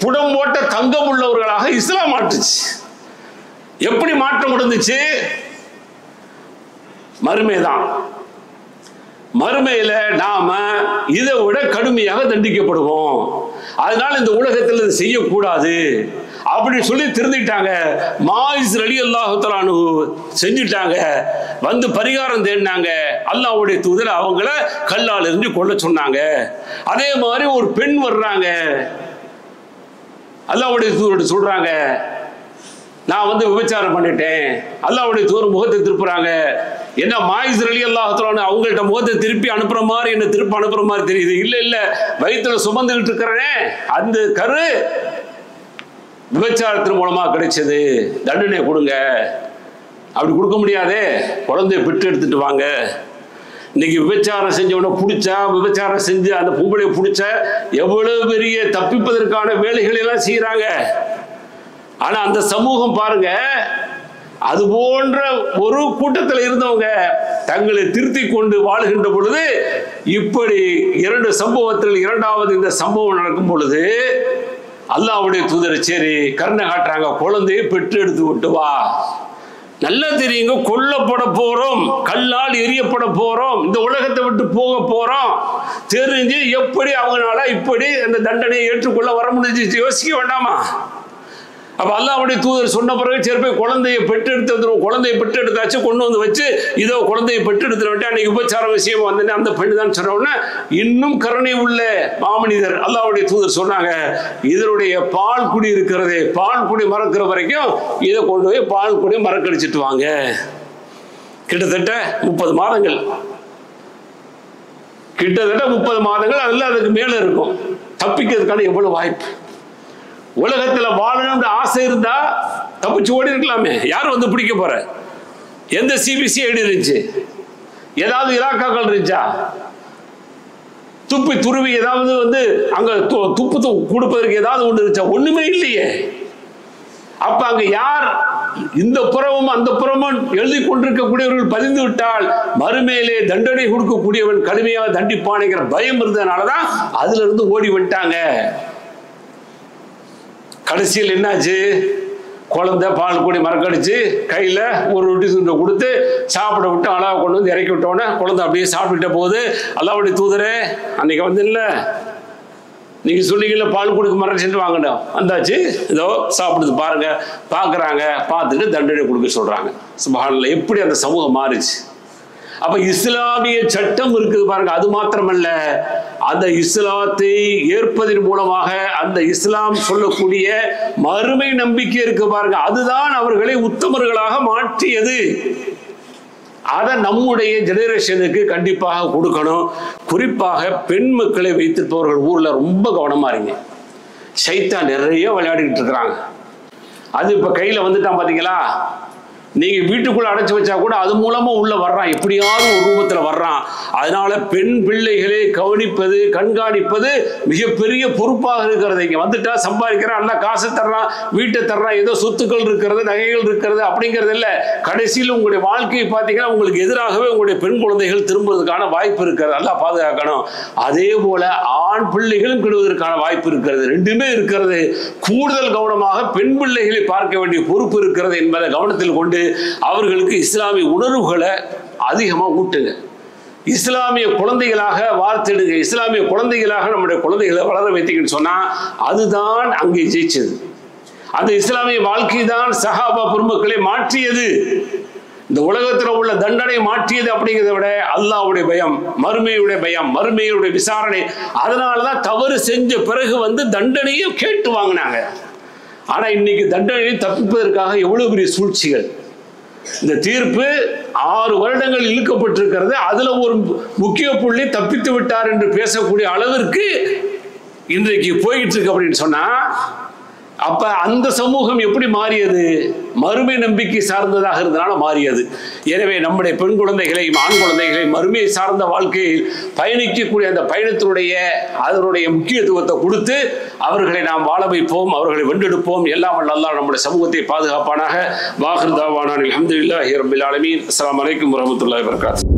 புடம் போட்ட தங்கம் உள்ளவர்களாக இஸ்லாம் மாற்றுச்சு. எப்படி மாற்றம் முடிஞ்சிச்சு? மறுமைதான். மறுமையில நாம இதை விட கடுமையாக தண்டிக்கப்படுவோம். அதனால இந்த உலகத்தில் இதை செய்யக்கூடாது அப்படி சொல்லி திருந்திட்டாங்க. மாயிஸ் ரலியல்லாஹு தஆலா அன்ஹு செஞ்சுட்டாங்க. பரிகாரம் தேடினாங்க. அல்லாஹ்வுடைய தூதர் அவங்கள கல்லால் எறிஞ்சு கொல்ல சொன்னாங்க. அதே மாதிரி ஒரு பெண் வர்றாங்க, அல்லாஹ்வுடைய தூதர் சொல்றாங்க, நான் விபச்சாரம் பண்ணிட்டேன். அல்லாஹ்வுடைய தூதர் முகத்தை திருப்புறாங்க. என்ன மாயிஸ் ரலியல்லாஹு தஆலா அன்ஹு அவங்கள்ட்ட முகத்தை திருப்பி அனுப்புற மாதிரி, என்ன திருப்பி அனுப்புற மாதிரி தெரியுது. இல்ல இல்ல, வயிற்றுல சுமந்துகிட்டு இருக்கிறேனே அந்த கரு விபச்சாரத்தின் மூலமா கிடைச்சது, தண்டனை கொடுங்க. அப்படி கொடுக்க முடியாதே, குழந்தைய பெற்று எடுத்துட்டு வாங்க. இன்னைக்கு விபச்சாரம் செஞ்சவனை பிடிச்சா, விபச்சாரம் செஞ்சு அந்த பொம்பளையை பிடிச்சா எவ்வளவு பெரிய தப்பிப்பதற்கான வேலைகள் எல்லாம் செய்யறாங்க. ஆனா அந்த சமூகம் பாருங்க, அது போன்ற ஒரு கூட்டத்தில் இருந்தவங்க தங்களை திருத்தி கொண்டு வாழ்கின்ற பொழுது இப்படி 2 சம்பவத்தில் இரண்டாவது இந்த சம்பவம் நடக்கும் பொழுது அல்லாஹ்வுடைய தூதர் சரி கருணை காட்டுறாங்க. குழந்தையை பெற்று எடுத்து விட்டு வா. நல்லா தெரியுங்க, கொல்லப்பட போறோம், கல்லால் எரியப்பட போறோம், இந்த உலகத்தை விட்டு போக போறோம். தெரிஞ்சு எப்படி அவங்களால இப்படி அந்த தண்டனையை ஏற்றுக்கொள்ள வர முடிஞ்சு யோசிக்க வேண்டாமா? அப்ப அல்லாஹ்வுடைய தூதர் சொன்ன பிறகு சரி போய் குழந்தையை பெற்றெடுத்தாச்சு, கொண்டு வந்து வச்சு இதோ குழந்தையை பெற்றெடுத்துட்டு அன்னைக்கு உபச்சார விஷயம் வந்து அந்த பெண்ணு தான் சொன்ன உடனே இன்னும் கருணை உள்ள மாமனிதர் அல்லாஹ்வுடைய தூதர் சொன்னாங்க, இதனுடைய பால் குடி இருக்கிறதே, பால் குடி மறக்கிற வரைக்கும் இதை கொண்டு போய் பால் குடி மறக்கடிச்சிட்டு வாங்க. கிட்டத்தட்ட 30 மாதங்கள், கிட்டத்தட்ட 30 மாதங்கள், அதெல்லாம் அதுக்கு மேல இருக்கும். தப்பிக்கிறதுக்கான எவ்வளவு வாய்ப்பு. உலகத்துல வாழணும்னு ஆசை இருந்தா தப்பிச்சு ஓடி இருக்கலாமே. யாரும் வந்து பிடிக்க போற? எந்த சிபிசிஐடி இருந்துச்சு? ஏதாவது இலாக்காக்கள் இருந்துச்சா? துப்பி துருவி ஏதாவது வந்து அங்க துப்பு கொடுப்பதற்கு ஏதாவது ஒன்று இருந்துச்சா? ஒண்ணுமே இல்லையே. அப்ப அங்க யார் இந்த புறமும் அந்த புறமும் எழுதி கொண்டிருக்கக்கூடியவர்கள் பதிந்து விட்டால் மறுமையிலே தண்டனை கொடுக்கக்கூடியவன் கடுமையாக தண்டிப்பானுங்கிற பயம் இருந்ததுனாலதான் அதுல இருந்து ஓடி வந்துட்டாங்க. கடைசியில் என்னாச்சு? குழந்தை பால் கூடி மறக்கடிச்சு கையில ஒரு ரொட்டி துண்டை கொடுத்து சாப்பிட விட்டு அழகா கொண்டு வந்து இறக்கி விட்டோன்னே குழந்தை அப்படியே சாப்பிட்டுட்ட போது அல்லாஹ்வுடைய தூதரே அன்னைக்கு வந்து இல்லை, நீங்க சொன்னீங்கல்ல பால் கொடுக்க மறந்துட்டு வாங்கணும், வந்தாச்சு இதோ சாப்பிடுது பாருங்க. பார்க்குறாங்க, பார்த்துட்டு தண்டனை கொடுக்க சொல்றாங்க. சுப்ஹானல்லாஹ், எப்படி அந்த சமூகம் மாறிச்சு. அப்ப இஸ்லாமிய சட்டம் இருக்குது பாருங்க. அது மாத்திரமல்ல, அந்த இஸ்லாத்தை ஏற்பதன் மூலமாக அந்த இஸ்லாம் சொல்லக்கூடிய மறுமை நம்பிக்கை இருக்கு பாருங்க, அதுதான் அவர்களை உத்தமர்களாக மாற்றியது. அதை நம்முடைய ஜெனரேஷனுக்கு கண்டிப்பாக கொடுக்கணும். குறிப்பாக பெண் மக்களை வைத்திருப்பவர்கள் ஊர்ல ரொம்ப கவனமா இருங்க. சைத்தான் நிறைய விளையாடிக்கிட்டு இருக்கிறாங்க. அது இப்ப கையில வந்துட்டான் பாத்தீங்களா? நீங்க வீட்டுக்குள்ள அடைச்சு வச்சா கூட அது மூலமா உள்ள வர்றான், எப்படியாவது ஒரு ரூபத்துல வர்றான். அதனால பெண் பிள்ளைகளை கவனிப்பது, கண்காணிப்பது மிகப்பெரிய பொறுப்பாக இருக்கிறது. இங்க வந்துட்டா சம்பாதிக்கிறான், நல்லா காசு தர்றான், வீட்டை தர்றான், ஏதோ சொத்துக்கள் இருக்கிறது, நகைகள் இருக்கிறது அப்படிங்கிறது இல்ல. கடைசியில் உங்களுடைய வாழ்க்கையை பார்த்தீங்கன்னா உங்களுக்கு எதிராகவே உங்களுடைய பெண் குழந்தைகள் திரும்புவதற்கான வாய்ப்பு இருக்கிறது. நல்லா பாதுகாக்கணும். அதே போல ஆண் பிள்ளைகளும் கெடுவதற்கான வாய்ப்பு இருக்கிறது. ரெண்டுமே இருக்கிறது. கூடுதல் கவனமாக பெண் பிள்ளைகளை பார்க்க வேண்டிய பொறுப்பு இருக்கிறது என்பதை கவனத்தில் கொண்டு அவர்களுக்கு இஸ்லாமிய உணர்வுகளை அதிகமா ஊட்டுங்க. இஸ்லாமிய குழந்தைகளாக வார்த்தெடுங்க. இஸ்லாமிய குழந்தைகளாக நம்முடைய குழந்தைகளை வளர வைத்தீங்கன்னு சொன்னா அதுதான் அங்கே ஜெயிச்சது. அந்த இஸ்லாமிய வாழ்க்கை தான் சஹாபா பெருமக்களை மாற்றியது. இந்த உலகத்தில் உள்ள தண்டனை மாற்றியது அப்படிங்கிறத விட அல்லாஹ்வுடைய பயம், மறுமையுடைய பயம், மறுமையுடைய விசாரணை. அதனாலதான் தவறு செஞ்ச பிறகு வந்து தண்டனையை கேட்டு வாங்கினாங்க. ஆனா இன்னைக்கு தண்டனையை தப்பிப்பதற்காக எவ்வளவு பெரிய சூழ்ச்சிகள். இந்த தீர்ப்பு 6 வருடங்கள் இழுக்கப்பட்டிருக்கிறது. அதுல ஒரு முக்கிய புள்ளி தப்பித்து விட்டார் என்று பேசக்கூடிய அளவிற்கு இன்றைக்கு போயிட்டு இருக்கு அப்படின்னு சொன்னா, அப்ப அந்த சமூகம் எப்படி மாறியது? மறுமை நம்பிக்கை சார்ந்ததாக இருந்தனால மாறியது. எனவே நம்முடைய பெண் குழந்தைகளையும் ஆண் குழந்தைகளையும் மறுமையை சார்ந்த வாழ்க்கையில் பயணிக்கக்கூடிய அந்த பயணத்தினுடைய அதனுடைய முக்கியத்துவத்தை கொடுத்து அவர்களை நாம் வாழ வைப்போம், அவர்களை வென்றெடுப்போம். எல்லாம் வல்ல அல்லாஹ் நம்முடைய சமூகத்தை பாதுகாப்பானாக. வாஹிர் தாவானா அல்ஹம்துலில்லாஹி ரப்பில் ஆலமீன். அஸ்ஸலாமு அலைக்கும் வரஹ்மத்துல்லாஹி வபரகாத்துஹு.